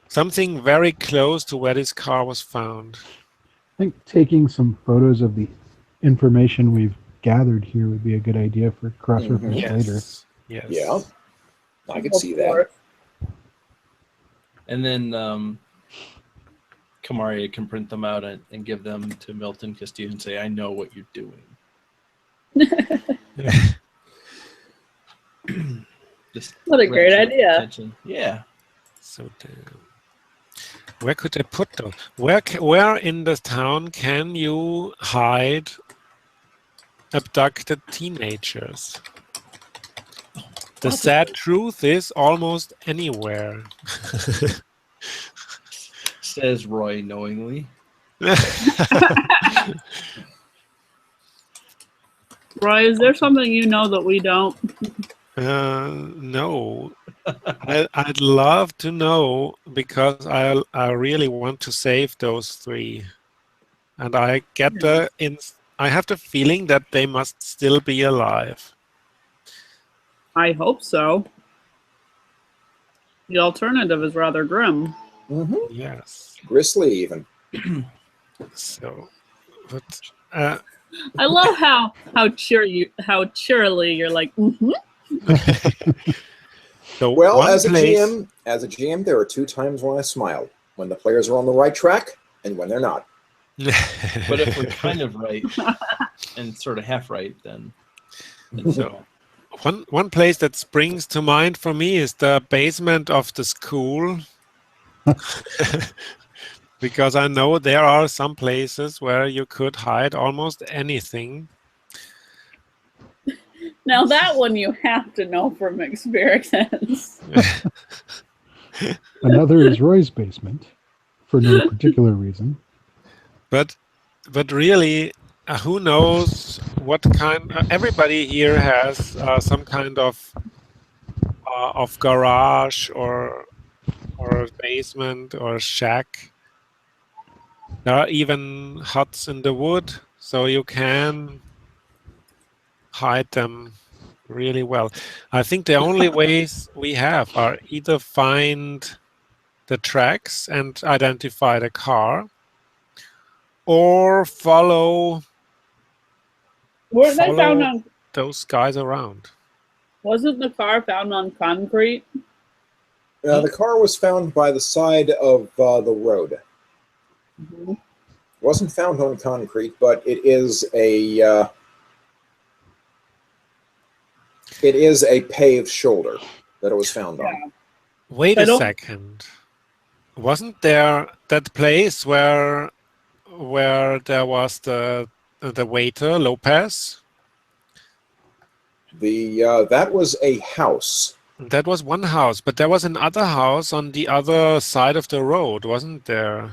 Something very close to where this car was found. I think taking some photos of the information we've gathered here would be a good idea for cross-reference later. Yes. Yeah, I could Of see that. course. And then Kamaria can print them out and give them to Milton Castillo and say, I know what you're doing. Just What a great grab some idea. attention. Yeah. So where could I put those? Where in the town can you hide abducted teenagers? The sad truth is almost anywhere. Says Roy knowingly. Roy, is there something you know that we don't? No. I'd love to know because I really want to save those three. And I get I have the feeling that they must still be alive. I hope so. The alternative is rather grim. Mm-hmm. Yes. Grisly, even. So, but I love how cheerily you're like, mm-hmm. so Well, one as a place, GM, there are 2 times when I smile: when the players are on the right track and when they're not. But if we're kind of right and sort of half right, then so. One place that springs to mind for me is the basement of the school. Because I know there are some places where you could hide almost anything. Now that one you have to know from experience. Another is Roy's basement, for no particular reason. But really, who knows what kind? Everybody here has some kind of garage or basement or shack. There are even huts in the wood, so you can hide them really well. I think the only ways we have are either find the tracks and identify the car, or follow Weren't they found on? those guys around. Wasn't the car found on concrete? The car was found by the side of the road. Mm-hmm. It wasn't found on concrete, but it is a paved shoulder that it was found on. Wait a second. Wasn't there that place where there was the waiter Lopez? That was a house. That was one house, but there was another house on the other side of the road, wasn't there?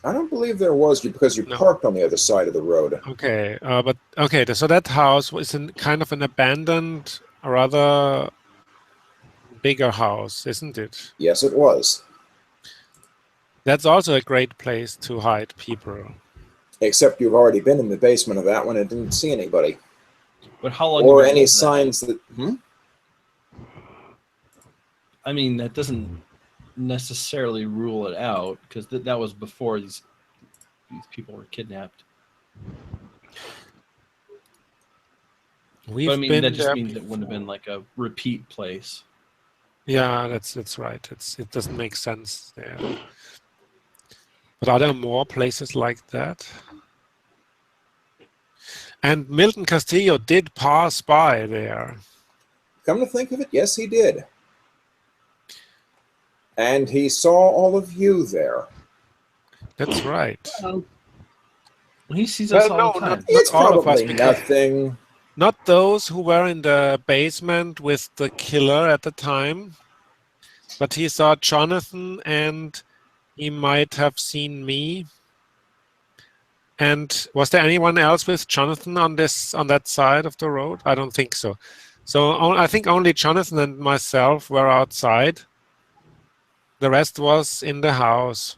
I don't believe there was, because you parked on the other side of the road. Okay, so that house was kind of an abandoned, rather bigger house, isn't it? Yes, it was. That's also a great place to hide people. Except you've already been in the basement of that one and didn't see anybody. But how long? Or any signs that... I mean, that doesn't necessarily rule it out, because that was before these people were kidnapped. But, I mean, that just means it wouldn't have been like a repeat place. Yeah, that's right. It doesn't make sense there. But are there more places like that? And Milton Castillo did pass by there. Come to think of it, yes, he did. And he saw all of you there. That's right. Oh, He sees us Well, all no, the time. It's all of us, probably because nothing. not those who were in the basement with the killer at the time, but he saw Jonathan, and he might have seen me. And was there anyone else with Jonathan on that side of the road? I don't think so. So I think only Jonathan and myself were outside. The rest was in the house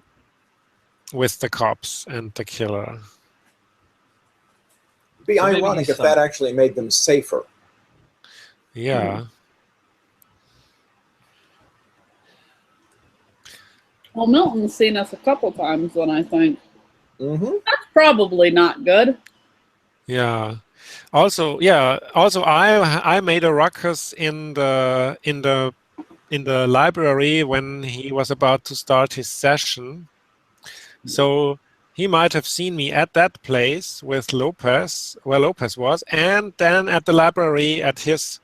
with the cops and the killer. It'd be So maybe ironic he if saw. that actually made them safer. Yeah. well, Milton's seen us a couple times then, I think. Mm-hmm. That's probably not good. Yeah. Also, I made a ruckus in the library when he was about to start his session. So he might have seen me at that place with Lopez, where Lopez was, and then at the library at his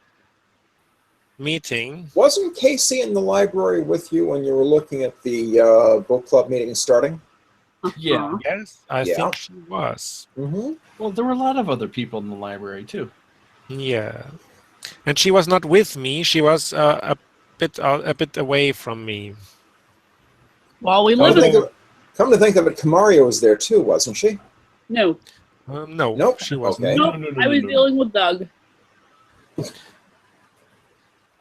meeting. Wasn't Casey in the library with you when you were looking at the book club meeting starting? Yeah. Yes, I Yeah. think she was. Mm-hmm. Well, there were a lot of other people in the library too. Yeah, and she was not with me. She was a bit away from me. Well, we Come live to think in... of it, Kamaria was there too, wasn't she? No. No, Nope. she wasn't. Okay. Nope, I was dealing with Doug.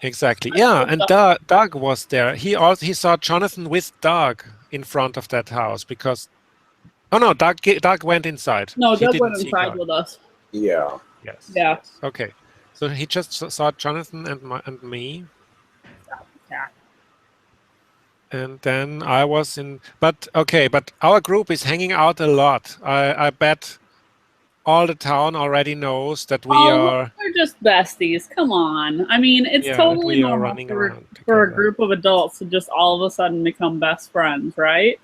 Exactly. Yeah, and Doug was there. He saw Jonathan with Doug in front of that house because. Oh no, Doug went inside. No, He Doug didn't went see inside Doug. with us. Yeah. Yes. Yeah. Okay. So he just saw Jonathan and me. Yeah. And then I was in. But our group is hanging out a lot. I bet all the town already knows that we are. We're just besties. Come on. I mean, it's Yeah, totally we are normal running around for a together. group of adults to just all of a sudden become best friends, right?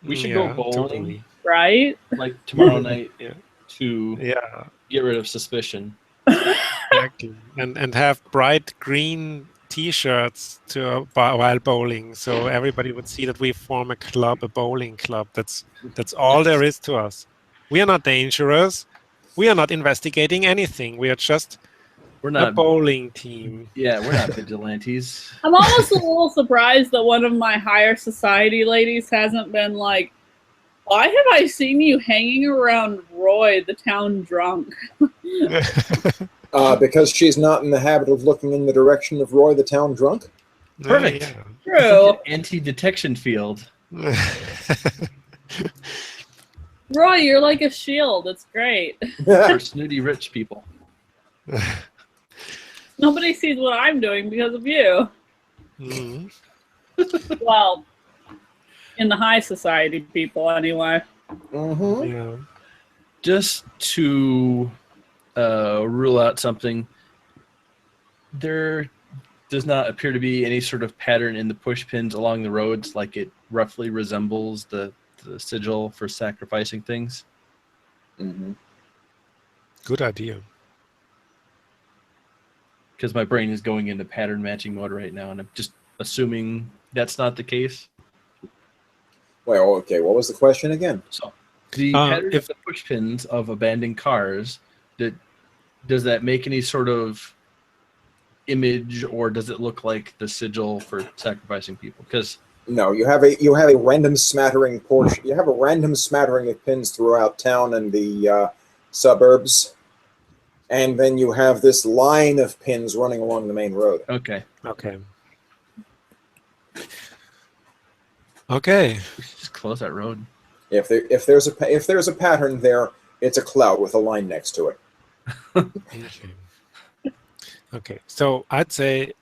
We should go bowling, Totally. Right? like tomorrow night, Yeah. to Yeah. get rid of suspicion. Exactly. And have bright green T-shirts while bowling, so everybody would see that we form a bowling club. That's all there is to us. We are not dangerous. We are not investigating anything. We are just We're a not. bowling team. Yeah, we're not vigilantes. I'm almost a little surprised that one of my higher society ladies hasn't been like, why have I seen you hanging around Roy, the town drunk? Because she's not in the habit of looking in the direction of Roy the town drunk? Perfect. Yeah. True. It's like an anti-detection field Roy, you're like a shield. It's great. for snooty rich people. Nobody sees what I'm doing because of you. Mhm. Well, in the high society people, anyway. Mm-hmm. Yeah. Just to rule out something, there does not appear to be any sort of pattern in the push pins along the roads, like it roughly resembles the sigil for sacrificing things. Mm-hmm. Good idea. Because my brain is going into pattern matching mode right now, and I'm just assuming that's not the case. Well, okay, what was the question again? So the pattern of the push pins of abandoned cars, does that make any sort of image, or does it look like the sigil for sacrificing people? Because No, you have a random smattering portion. You have a random smattering of pins throughout town and the suburbs, and then you have this line of pins running along the main road. okay, Okay. we should just close that road. If there's a pattern there, it's a cloud with a line next to it. Okay. So I'd say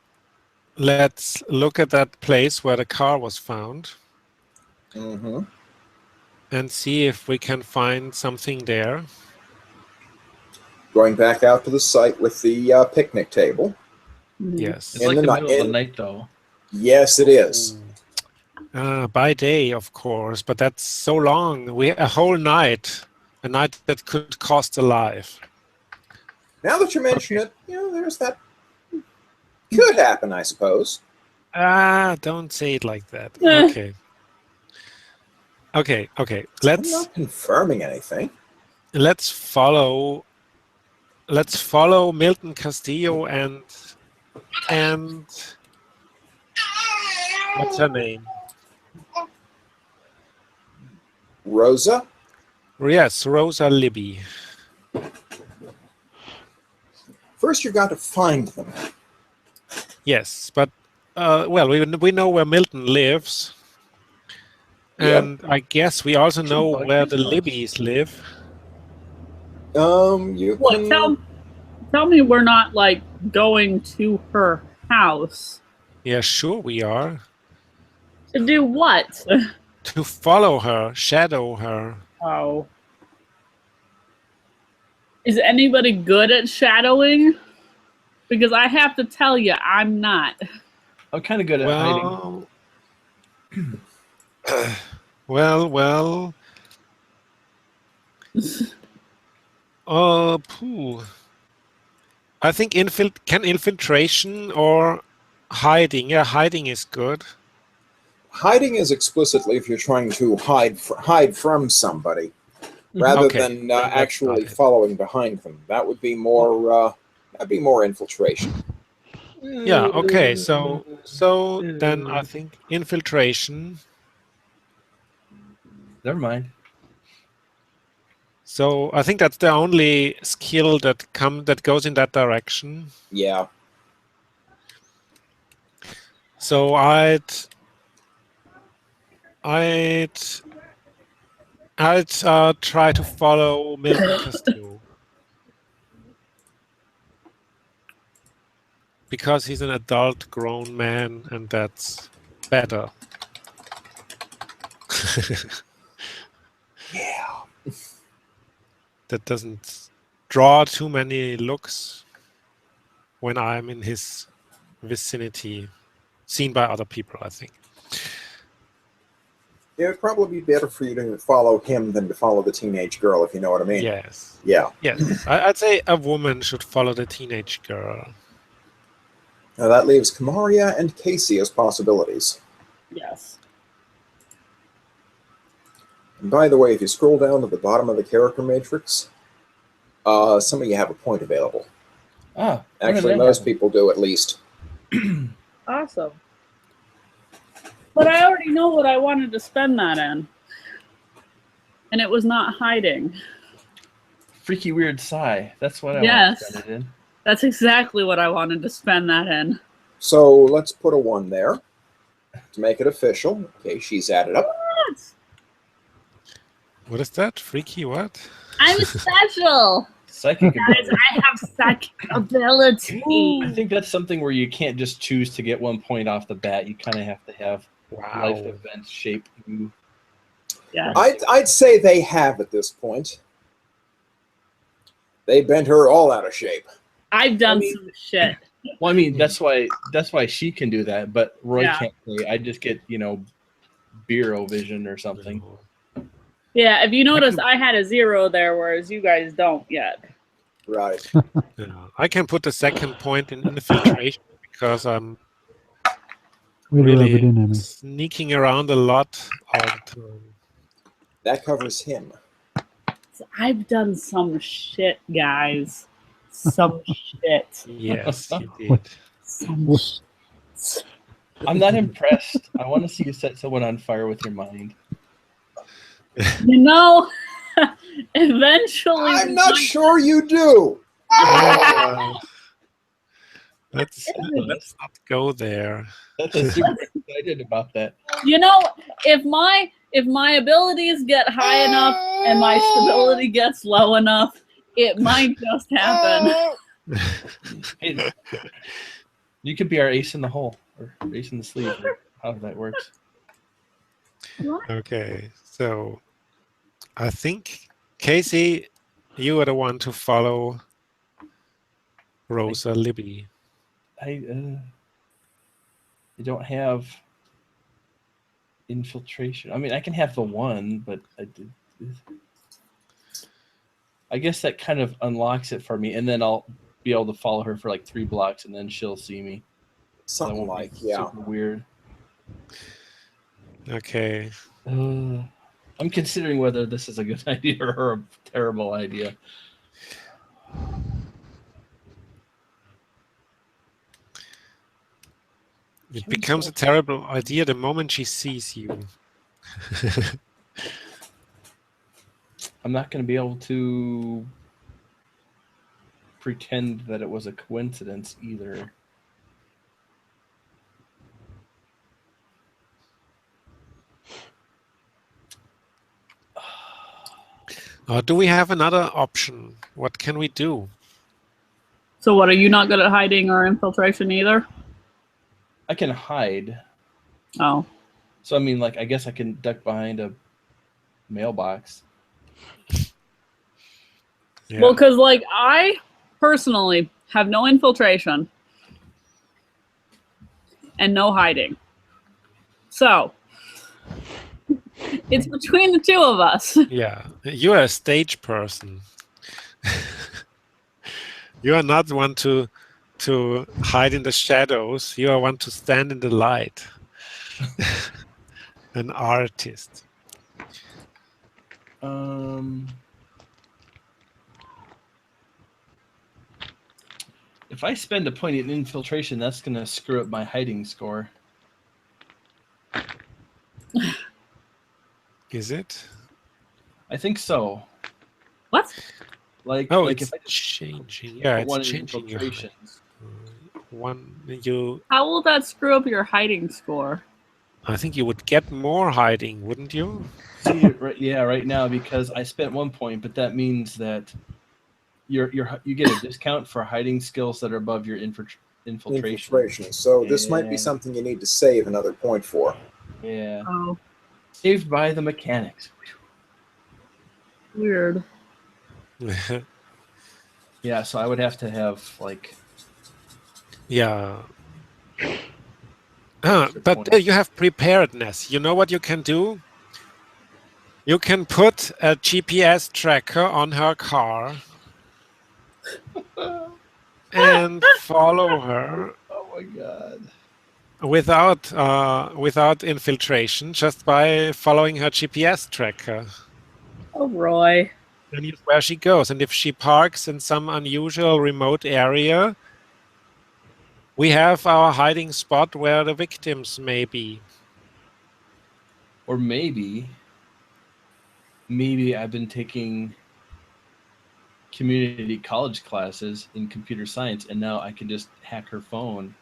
let's look at that place where the car was found Mm-hmm. and see if we can find something there. Going back out to the site with the picnic table. Yes. It's In like the the night- middle of in- the night, though. Yes, it is. By day, of course, but that's so long. A whole night, a night that could cost a life. Now that you mention it, there's that. Could happen, I suppose. Don't say it like that. Eh. Okay. I'm Let's not confirming anything. follow Milton Castillo and what's her name? Rosa? Yes, Rosa Libby. First, you've got to find them. Yes, but well, we know where Milton lives, and I guess we also know where the Libbies live. You What? can. Tell me we're not like going to her house. Yeah, sure we are. To do what? To follow her, shadow her. Oh. Is anybody good at shadowing? Because I have to tell you, I'm not. I'm kind of good at hiding. Well. I think infiltration or hiding. Yeah, hiding is good. Hiding is explicitly if you're trying to hide from somebody, rather than actually following behind them. That would be more. That'd be more infiltration. Yeah. Okay. So then I think infiltration. Never mind. So I think that's the only skill that goes in that direction. Yeah. So I'd try to follow Milton Castillo because he's an adult, grown man, and that's better. Yeah. That doesn't draw too many looks when I'm in his vicinity, seen by other people, I think. It would probably be better for you to follow him than to follow the teenage girl, if you know what I mean. Yes. Yeah. Yes. I'd say a woman should follow the teenage girl. Now that leaves Kamaria and Casey as possibilities. Yes. And by the way, if you scroll down to the bottom of the character matrix, some of you have a point available. Ah, actually, most people do at least. Awesome. But I already know what I wanted to spend that in. And it was not hiding. Freaky weird sigh. That's what I want to spend it in. That's exactly what I wanted to spend that in. So let's put a 1 there to make it official. Okay, she's added up. What is that? Freaky what? I'm special. Psychic Guys, I have psychic ability. I think that's something where you can't just choose to get 1 point off the bat. You kind of have to have life events shape you. Yeah. I'd say they have at this point. They bent her all out of shape. I've done some shit. Well, I mean, that's why she can do that, but Roy can't say. I just get, Bureau vision or something. Yeah, if you notice, I had a 0 there, whereas you guys don't yet. Right. Yeah. I can put the second point in the filtration because I'm really sneaking around a lot all the time. That covers him. So I've done some shit, guys. Some shit. Yes, you did. Some shit. I'm not impressed. I want to see you set someone on fire with your mind. Eventually. I'm not sure you do. Let's not go there. That's super excited about that. If my abilities get high enough and my stability gets low enough, it might just happen. Hey, you could be our ace in the hole or ace in the sleeve, or however that works. Okay, so I think Casey, you are the one to follow Rosa Libby. I don't have infiltration. I mean, I can have the 1, but I did. I guess that kind of unlocks it for me, and then I'll be able to follow her for like 3 blocks, and then she'll see me. So that Something won't like, be super weird. Okay. I'm considering whether this is a good idea or a terrible idea. It becomes a terrible idea the moment she sees you. I'm not going to be able to pretend that it was a coincidence either. Do we have another option? What can we do? So what, are you not good at hiding or infiltration either? I can hide. Oh. So, I mean, like, I guess I can duck behind a mailbox. Yeah. Well, because, like, I personally have no infiltration and no hiding. So, it's between the two of us. Yeah, you are a stage person. You are not one to hide in the shadows. You are one to stand in the light. An artist. If I spend a point in infiltration, that's going to screw up my hiding score. Is it? I think so. What? Like, oh, like it's if I just changing. Yeah, it's one changing your infiltrations. you. How will that screw up your hiding score? I think you would get more hiding, wouldn't you? See, right now, because I spent 1 point, but that means that you get a discount for hiding skills that are above your infiltration. So this might be something you need to save another point for. Yeah. Oh, Saved by the mechanics. weird. Yeah, so I would have to have like. Yeah. But you have preparedness. You know what you can do? You can put a GPS tracker on her car and follow her. Oh my god. Without infiltration, just by following her GPS tracker. Oh, Roy. And it's where she goes. And if she parks in some unusual remote area, we have our hiding spot where the victims may be. Or maybe I've been taking community college classes in computer science, and now I can just hack her phone.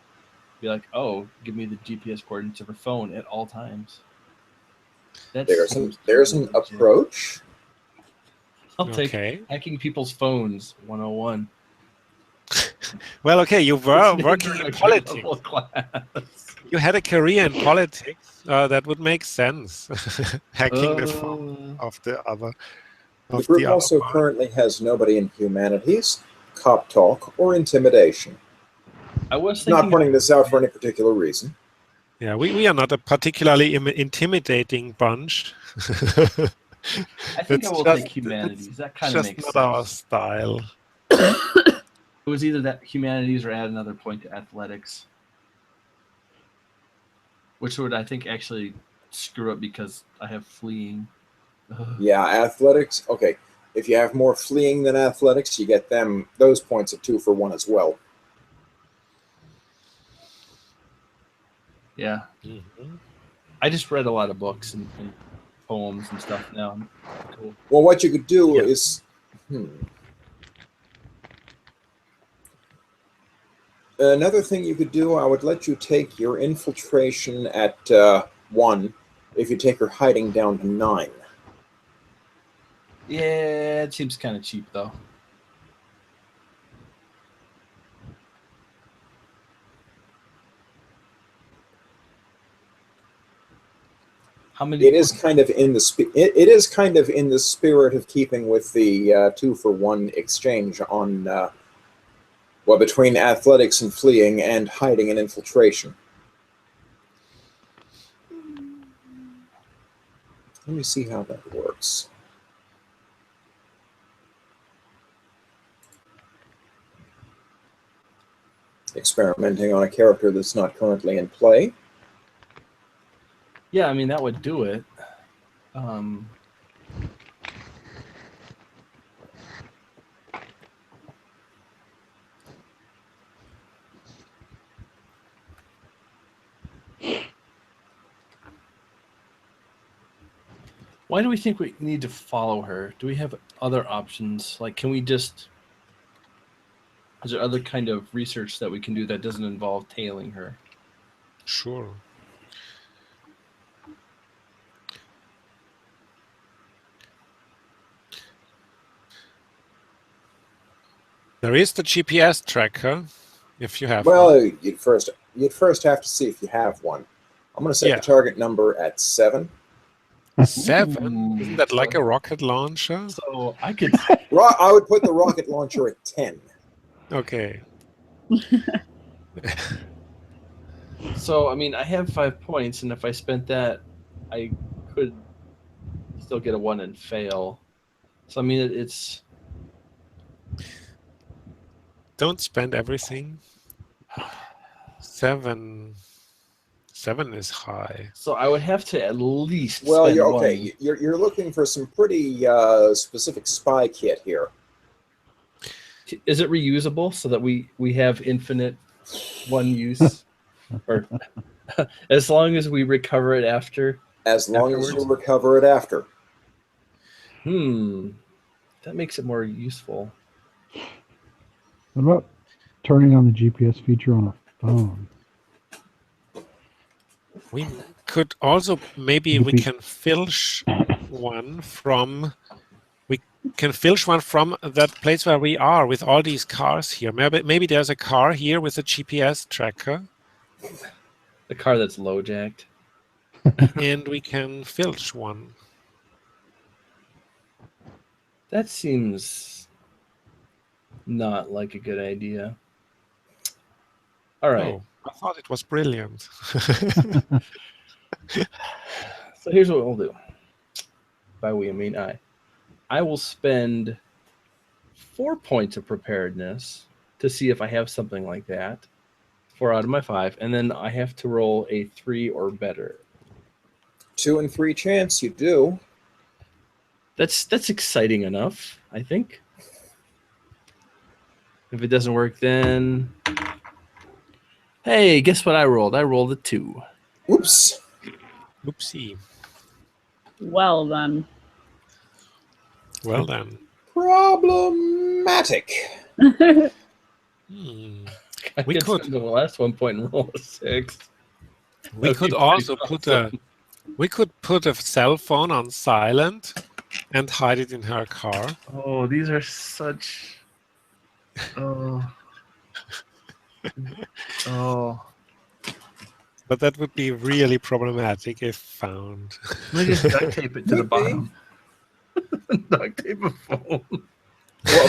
Be like, oh, give me the GPS coordinates of her phone at all times. There's an approach. I'll take hacking people's phones 101. Well, okay, you were working in politics. You had a career in politics. That would make sense. Hacking the phone of the other. The group also currently has nobody in humanities, cop talk, or intimidation. I was not pointing this out for any particular reason. Yeah, we are not a particularly intimidating bunch. I think I will take humanities. That kind of makes sense. Just not our style. It was either that humanities or add another point to athletics, which would, I think, actually screw up because I have fleeing. Yeah, athletics. Okay, if you have more fleeing than athletics, you get those points at 2 for 1 as well. Yeah. Mm-hmm. I just read a lot of books and poems and stuff now. Cool. Well, what you could do is... Another thing you could do, I would let you take your infiltration at 1 if you take your hiding down to 9. Yeah, it seems kind of cheap, though. How many? It is kind of in the spirit of keeping with the 2 for 1 exchange on between athletics and fleeing and hiding and infiltration. Let me see how that works. experimenting on a character that's not currently in play. Yeah, I mean, that would do it. Why do we think we need to follow her? Do we have other options? Like, can we just... Is there other kind of research that we can do that doesn't involve tailing her? Sure. There is the GPS tracker, if you have Well, one. you'd first have to see if you have one. I'm going to set Yeah. the target number at 7. 7? Isn't that like a rocket launcher? So I could... I would put the rocket launcher at 10. Okay. So, I mean, I have 5 points, and if I spent that, I could still get a 1 and fail. So, I mean, it's... Don't spend everything. 7 is high. So I would have to at least Well, spend you're one. okay. You're looking for some pretty specific spy kit here. Is it reusable so that we have infinite one use? Or as long as we recover it after? As long as Afterwards? you recover it after. That makes it more useful. What about turning on the GPS feature on a phone? We could also, maybe we Maybe- can filch one from... We can filch one from that place where we are with all these cars here. Maybe there's a car here with a GPS tracker. The car that's low jacked. And we can filch one. That seems not like a good idea. All right. Oh, I thought it was brilliant. So here's what we'll do. By we, I mean I. I will spend 4 points of preparedness to see if I have something like that. 4 out of my 5. And then I have to roll a 3 or better. 2 and 3 chance you do. That's exciting enough, I think. If it doesn't work, then... Hey, guess what I rolled? I rolled a 2. Oops. Oopsie. Well then. Well then. Problematic. Hmm. I We could could- spend the last 1 point and roll a 6. We That'd could be also pretty put a cell phone on silent and hide it in her car. Oh, these are such... Oh. Oh. But that would be really problematic if found. Let me just duct tape it to the Would be. bottom. Duct tape a phone. Well,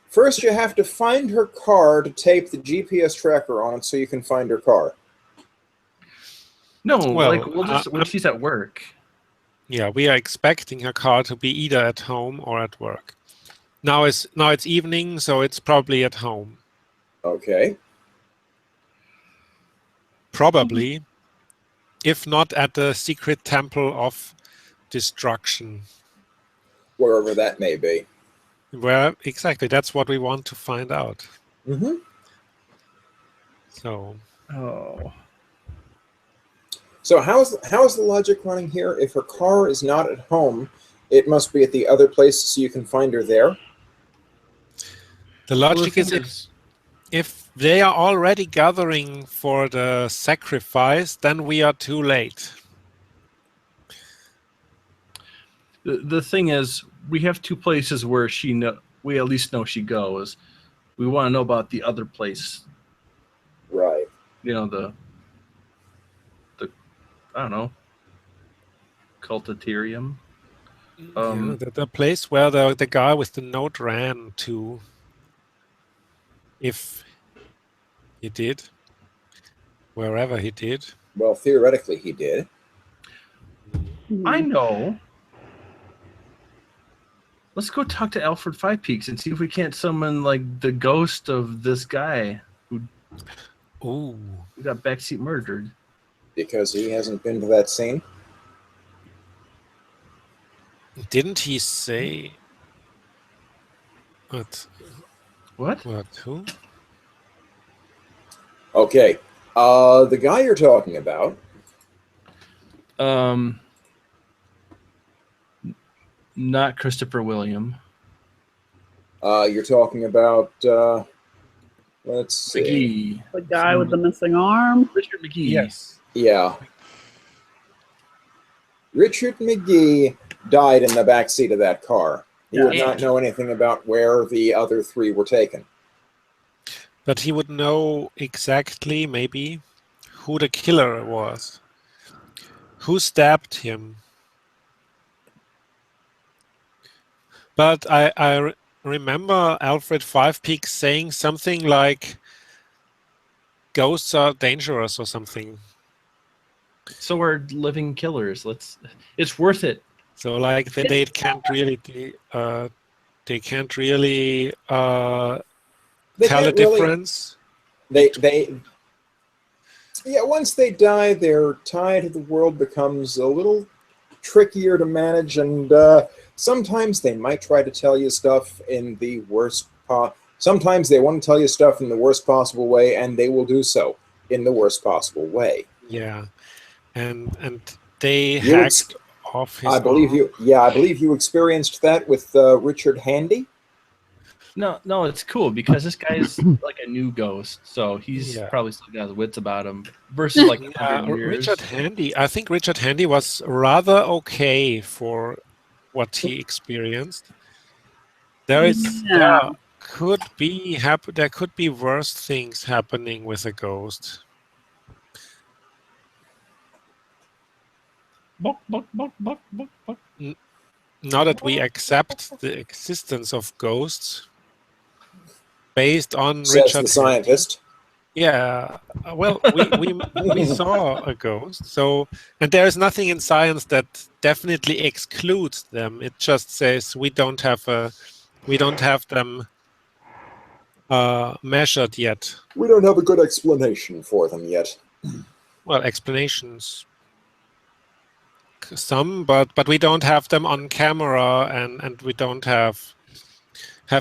first you have to find her car to tape the GPS tracker on it so you can find her car. No, Well, like we'll just when she's at work. Yeah, we are expecting her car to be either at home or at work. Now it's evening, so it's probably at home. Okay. Probably. If not at the secret temple of destruction. Wherever that may be. Where exactly, that's what we want to find out. Mm-hmm. So Oh. So how's the logic running here? If her car is not at home, it must be at the other place so you can find her there? the logic is if they are already gathering for the sacrifice, then we are too late. The thing is, we have 2 places where we at least know she goes. We want to know about the other place. Right. You know, the I don't know, cultatorium. Yeah, the place where the guy with the note ran to. If he did. Wherever he did. Well, theoretically he did. I know. Let's go talk to Alfred Five Peaks and see if we can't summon like the ghost of this guy who Ooh. We got backseat murdered. Because he hasn't been to that scene. Didn't he say what? What? What? Who? Okay. The guy you're talking about. Not Christopher William. You're talking about. Let's see. McGee. The guy with the missing arm. Richard McGee. Yes. Yeah. Richard McGee died in the back seat of that car. He would not know anything about where the other three were taken. But he would know exactly, maybe, who the killer was. Who stabbed him. But I remember Alfred Five Peaks saying something like, ghosts are dangerous or something. So are living killers. It's worth it. So like they can't really tell a difference. Once they die, their tie to the world becomes a little trickier to manage, and sometimes they might try to tell you stuff in the worst sometimes they want to tell you stuff in the worst possible way, and they will do so in the worst possible way. Yeah. And they hacked off his I believe you experienced that with Richard Handy. No, it's cool because this guy's like a new ghost, so he's probably still got his wits about him. Versus like 100 years. Richard Handy. I think Richard Handy was rather okay for what he experienced. There could be worse things happening with a ghost. Now that we accept the existence of ghosts based on Says Richard the scientist. Yeah, well, we saw a ghost. So, and there is nothing in science that definitely excludes them. It just says we don't have them measured yet. We don't have a good explanation for them yet. Well, explanations. Some, but we don't have them on camera, and we don't have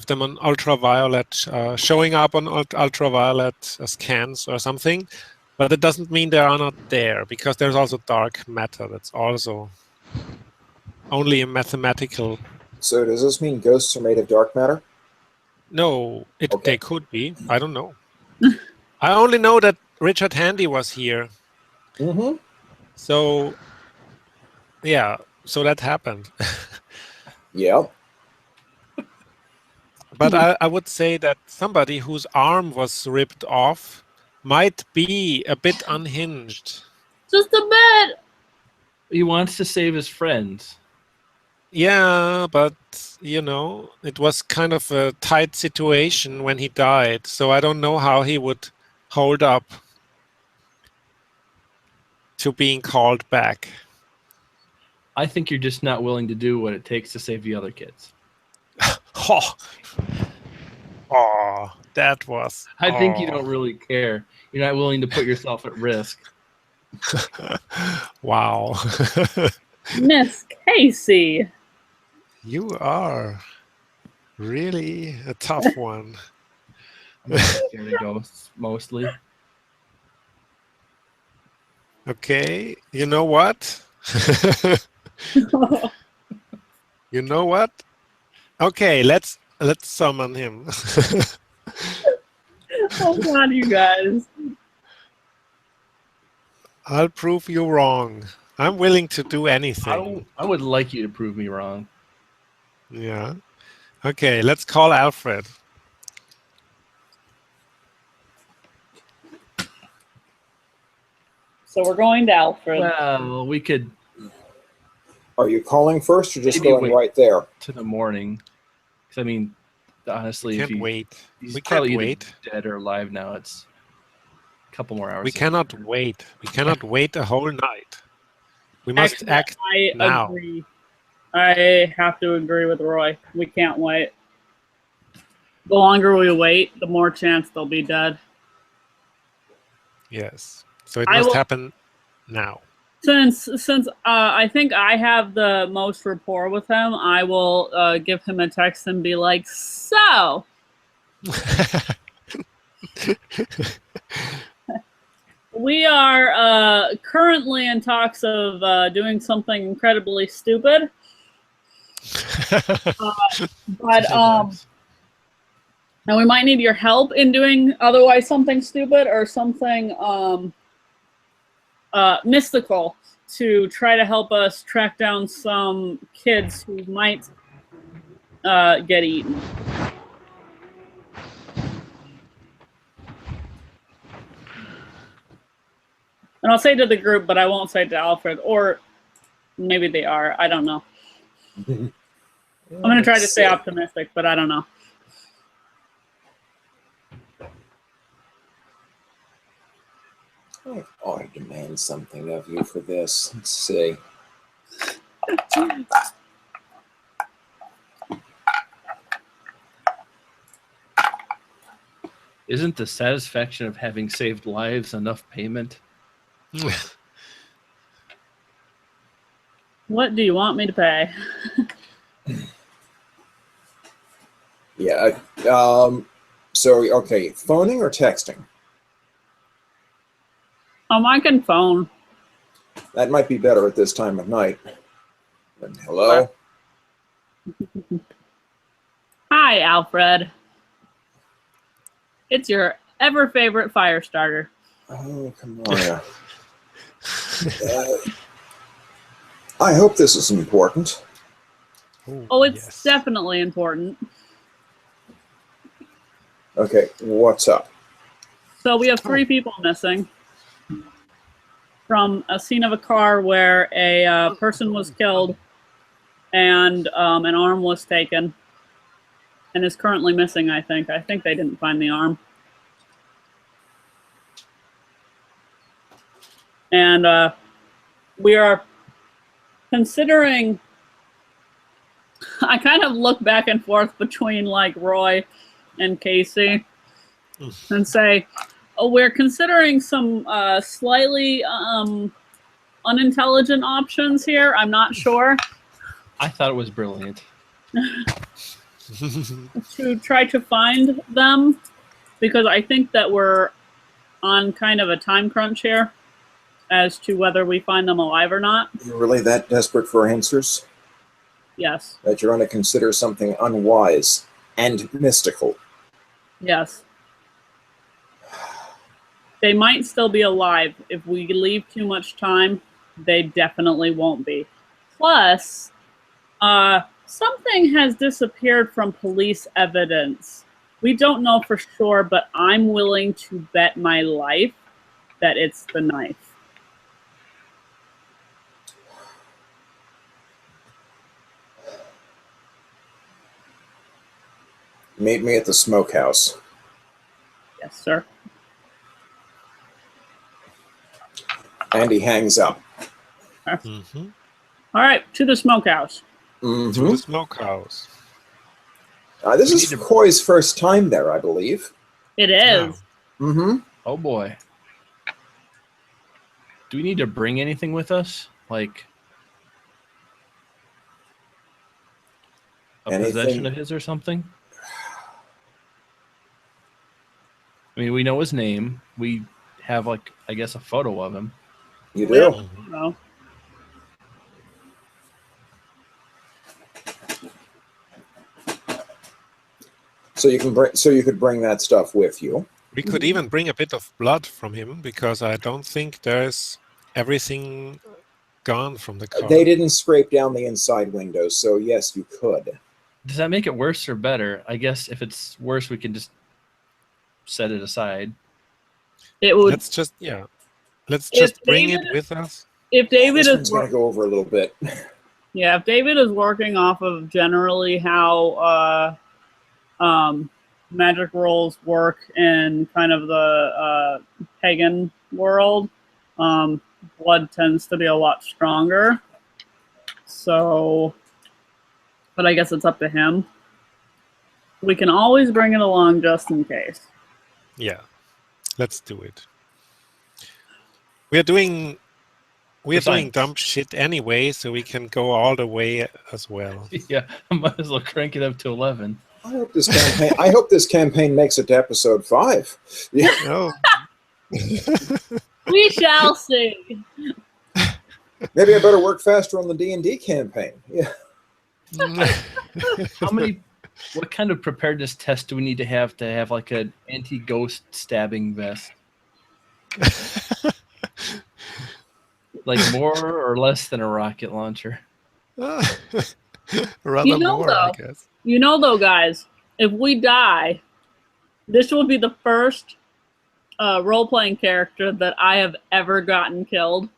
them on ultraviolet, showing up on ultraviolet scans or something. But it doesn't mean they are not there, because there's also dark matter that's also only a mathematical. So does this mean ghosts are made of dark matter? No, they could be. I don't know. I only know that Richard Handy was here. Mm-hmm. So, yeah, so that happened. Yeah. But I would say that somebody whose arm was ripped off might be a bit unhinged. Just a bit. He wants to save his friends. Yeah, but, it was kind of a tight situation when he died. So I don't know how he would hold up to being called back. I think you're just not willing to do what it takes to save the other kids. That was. I think you don't really care. You're not willing to put yourself at risk. Wow. Miss Casey. You are really a tough one. I'm scared of ghosts, mostly. Okay, you know what? You know what? Okay, let's summon him. Oh God, you guys. I'll prove you wrong. I'm willing to do anything. I would like you to prove me wrong. Yeah. Okay, let's call Alfred. So we're going to Alfred. Well, we could. Are you calling first or just Maybe going wait right there? to the morning. Because, I mean, honestly, Can't wait. He's We probably can't either wait. dead or alive now. It's a couple more hours. We cannot wait. We cannot wait a whole night. We must Actually, act I now. agree. I have to agree with Roy. We can't wait. The longer we wait, the more chance they'll be dead. Yes. So it I must will- happen now. Since I think I have the most rapport with him, I will give him a text and be like, "So, we are currently in talks of doing something incredibly stupid, but and we might need your help in doing otherwise something stupid or something mystical to try to help us track down some kids who might get eaten." And I'll say to the group, but I won't say to Alfred, or maybe they are. I don't know. I'm going to try to stay optimistic, but I don't know. I ought to demand something of you for this. Let's see. Isn't the satisfaction of having saved lives enough payment? What do you want me to pay? Yeah. So, okay, phoning or texting? I can phone. That might be better at this time of night. Hello? Hi, Alfred. It's your ever favorite fire starter. Oh, come on. I hope this is important. Oh, it's definitely important. Okay, what's up? So we have 3 people missing from a scene of a car where a person was killed and an arm was taken and is currently missing, I think. I think they didn't find the arm. And we are considering... I kind of look back and forth between like Roy and Casey and say, oh, we're considering some slightly unintelligent options here. I'm not sure. I thought it was brilliant. To try to find them, because I think that we're on kind of a time crunch here as to whether we find them alive or not. You're really that desperate for answers? Yes. That you're going to consider something unwise and mystical? Yes. They might still be alive. If we leave too much time, they definitely won't be. Plus, something has disappeared from police evidence. We don't know for sure, but I'm willing to bet my life that it's the knife. Meet me at the smokehouse. Yes, sir. And he hangs up. Mm-hmm. All right, to the smokehouse. Mm-hmm. To the smokehouse. This is Coy's first time there, I believe. It is. Mm-hmm. Oh boy. Do we need to bring anything with us? Like a possession of his or something? I mean, we know his name. We have, like, I guess, a photo of him. You do? No. So you could bring that stuff with you. We could even bring a bit of blood from him, because I don't think there's everything gone from the car. They didn't scrape down the inside windows, so yes, you could. Does that make it worse or better? I guess if it's worse, we can just set it aside. It would. Let's just bring it with us. If David is going to go over a little bit. Yeah, if David is working off of generally how magic rolls work in kind of the pagan world, blood tends to be a lot stronger. So, but I guess it's up to him. We can always bring it along just in case. Yeah, let's do it. We're doing science. dumb shit anyway, so we can go all the way as well. Yeah, I might as well crank it up to 11. I hope this campaign makes it to episode 5. Yeah. Oh. We shall see. Maybe I better work faster on the D&D campaign. Yeah. What kind of preparedness test do we need to have like an anti-ghost stabbing vest? Like more or less than a rocket launcher? Rather more, I guess. You know, though, guys, if we die, this will be the first role-playing character that I have ever gotten killed.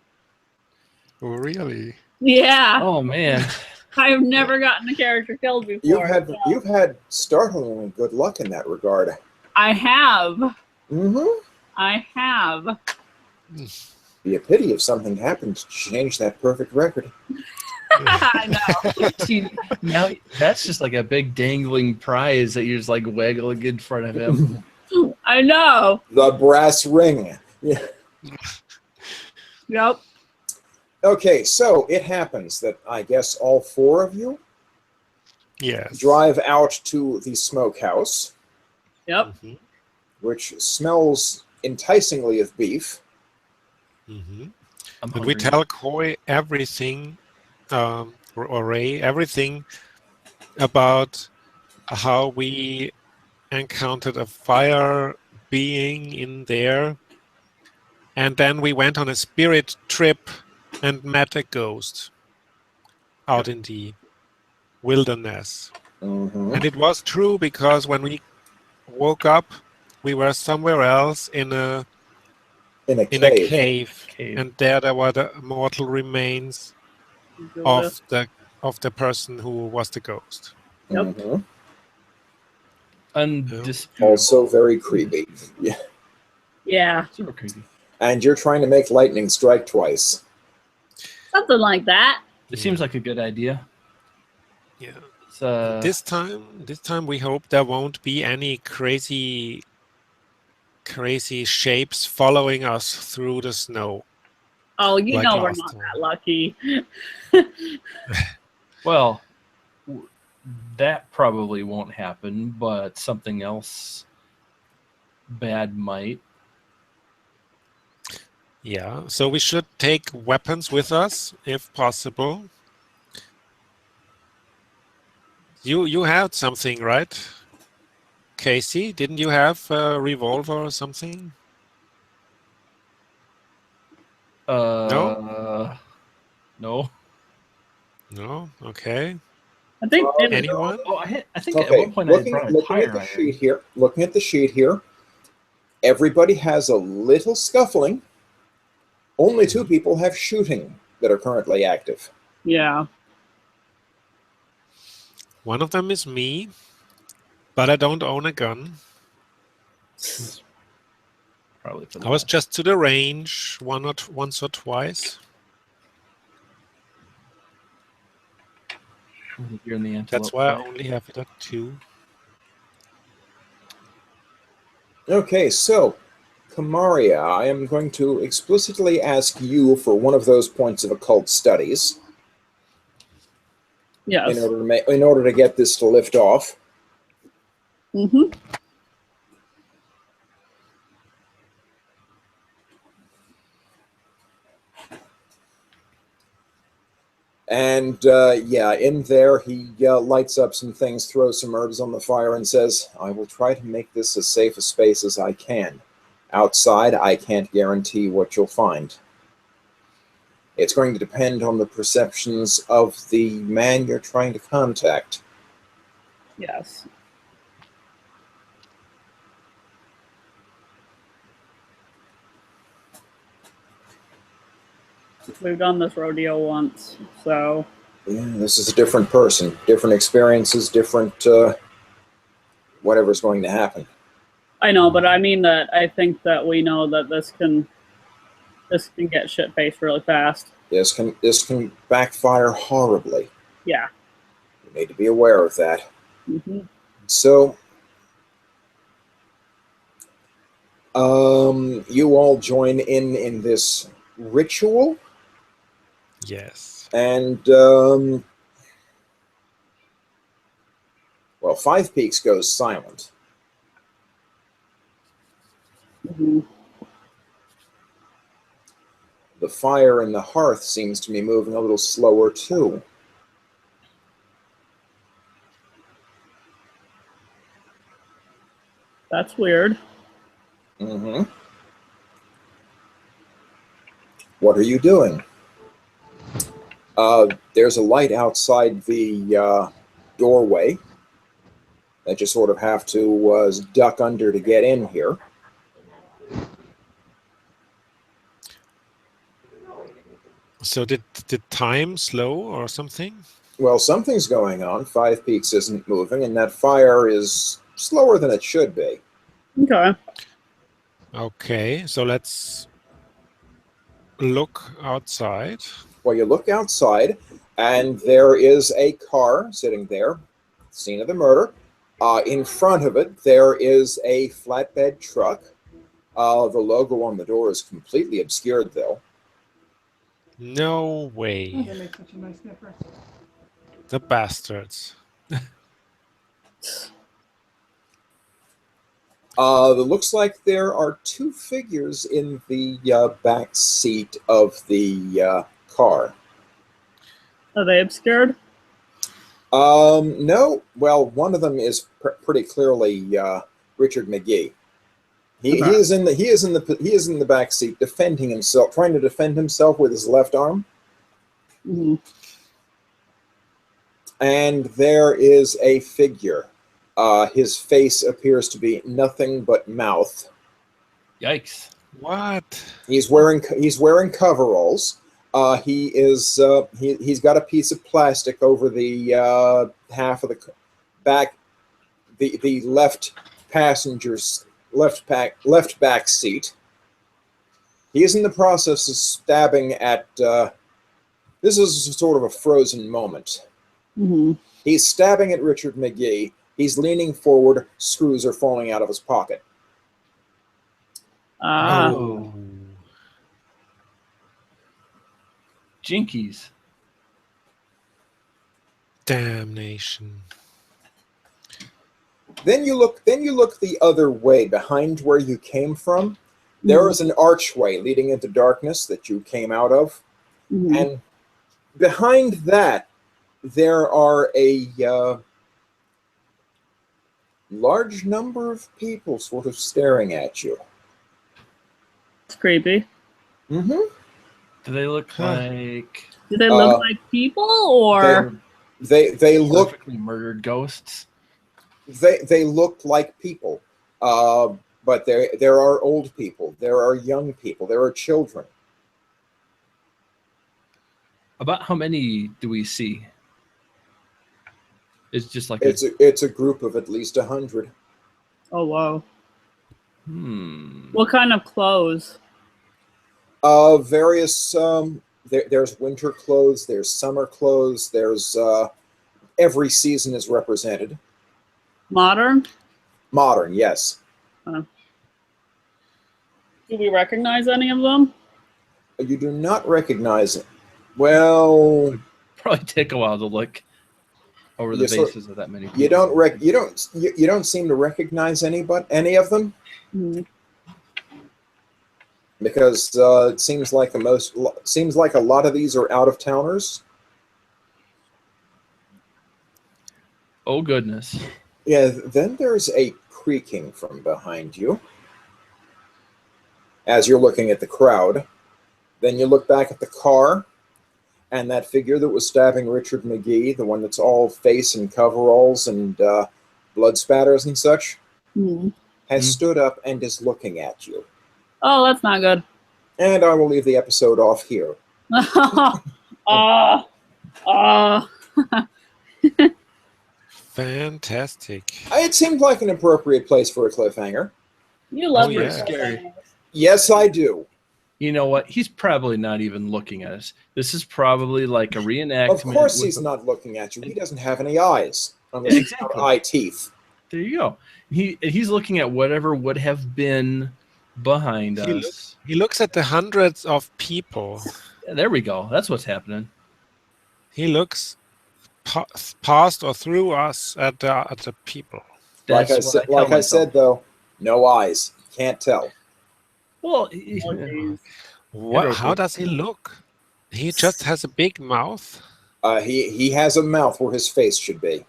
Oh, really? Yeah. Oh, man. I have never gotten a character killed before. You've had startlingly good luck in that regard. I have. Mm-hmm. I have. Be a pity if something happened to change that perfect record. I know. See, now that's just like a big dangling prize that you're just like waggling in front of him. I know. The brass ring. Yeah. Yep. Okay, so it happens that I guess all 4 of you drive out to the smokehouse. Yep. Which smells enticingly of beef. And we tell Coy everything, or Ray, everything about how we encountered a fire being in there. And then we went on a spirit trip and met a ghost out in the wilderness. And it was true because when we woke up, we were somewhere else in a cave. And there were the mortal remains of the person who was the ghost. Yep. Also very creepy. Yeah. Yeah. Super creepy. And you're trying to make lightning strike twice. Something like that. It seems like a good idea. Yeah. This time we hope there won't be any crazy shapes following us through the snow. Oh, you like know we're last not time. that lucky. Well, that probably won't happen, but something else bad might. Yeah, so we should take weapons with us if possible. You had something, right? Casey, didn't you have a revolver or something? No. No? Okay. I think Anyone? Oh, I think Okay, at one point I had brought a looking tire at the iron. sheet here. Looking at the sheet here, everybody has a little scuffling. Only 2 people have shooting that are currently active. Yeah. One of them is me, but I don't own a gun. Probably for I was just to the range once or twice. You're in the antelope. That's why I only have it at 2. Okay, so, Kamaria, I am going to explicitly ask you for one of those points of occult studies. Yes. In order to get this to lift off. And in there he lights up some things, throws some herbs on the fire, and says, "I will try to make this as safe a space as I can. Outside, I can't guarantee what you'll find. It's going to depend on the perceptions of the man you're trying to contact." Yes. We've done this rodeo once, so. Yeah, this is a different person, different experiences, different whatever's going to happen. I know, but I mean that I think that we know that this can get shit-faced really fast. This can backfire horribly. Yeah. You need to be aware of that. So, you all join in this ritual. Yes. And, well, Five Peaks goes silent. Mm-hmm. The fire in the hearth seems to be moving a little slower, too. That's weird. Mm-hmm. What are you doing? There's a light outside the doorway that you sort of have to duck under to get in here. So did time slow or something? Well, something's going on. Five Peaks isn't moving, and that fire is slower than it should be. Okay. Okay, so let's look outside. Well, you look outside, and there is a car sitting there, scene of the murder. In front of it, there is a flatbed truck. The logo on the door is completely obscured, though. No way. They make such a nice difference. The bastards. It looks like there are two figures in the back seat of the car. Are they obscured? No. Well, one of them is pretty clearly Richard McGee. He is in the back seat, defending himself, trying to defend himself with his left arm. Mm-hmm. And there is a figure. His face appears to be nothing but mouth. Yikes! What? He's wearing coveralls. He's got a piece of plastic over the half of the back, the left passenger's left back seat. He is in the process of stabbing at. This is sort of a frozen moment. Mm-hmm. He's stabbing at Richard McGee. He's leaning forward. Screws are falling out of his pocket. Oh. Jinkies. Damnation. Then you look the other way, behind where you came from. There is an archway leading into darkness that you came out of. Mm-hmm. And behind that, there are a large number of people sort of staring at you. It's creepy. Mm-hmm. Do they look like Do they look like people or? They look perfectly murdered ghosts? they look like people, but there are old people, there are young people, there are children. About how many do we see? It's just like It's a group of at least 100. Oh wow! Hmm. What kind of clothes? Various. There's winter clothes. There's summer clothes. There's every season is represented. Modern? Modern, yes. Do we recognize any of them? You do not recognize it. Well, Probably take a while to look over the faces of that many people. you don't seem to recognize any of them. Mm-hmm. Because it seems like a lot of these are out of towners. Oh goodness! Yeah. Then there's a creaking from behind you as you're looking at the crowd. Then you look back at the car, and that figure that was stabbing Richard McGee, the one that's all face and coveralls and blood spatters and such, has stood up and is looking at you. Oh, that's not good. And I will leave the episode off here. Fantastic. It seemed like an appropriate place for a cliffhanger. You love yeah. your Scary. Yes, I do. You know what? He's probably not even looking at us. This is probably like a reenactment. Of course he's not looking at you. He doesn't have any eyes. Unless Exactly. eye teeth. There you go. He's looking at whatever would have been behind us. He looks at the hundreds of people. Yeah, there we go. That's what's happening. He looks past or through us at the people. Like I said, though, no eyes. Can't tell. Well, what? How does he look? He just has a big mouth. He has a mouth where his face should be.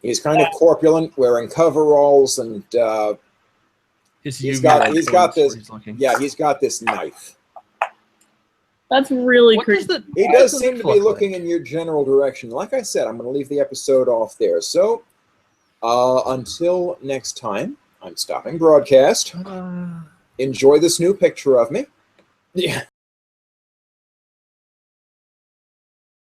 He's kind of corpulent, wearing coveralls, and he's got this knife. That's really creepy. He does seem to be looking in your general direction. Like I said, I'm going to leave the episode off there. So, until next time, I'm stopping broadcast. Enjoy this new picture of me. Yeah.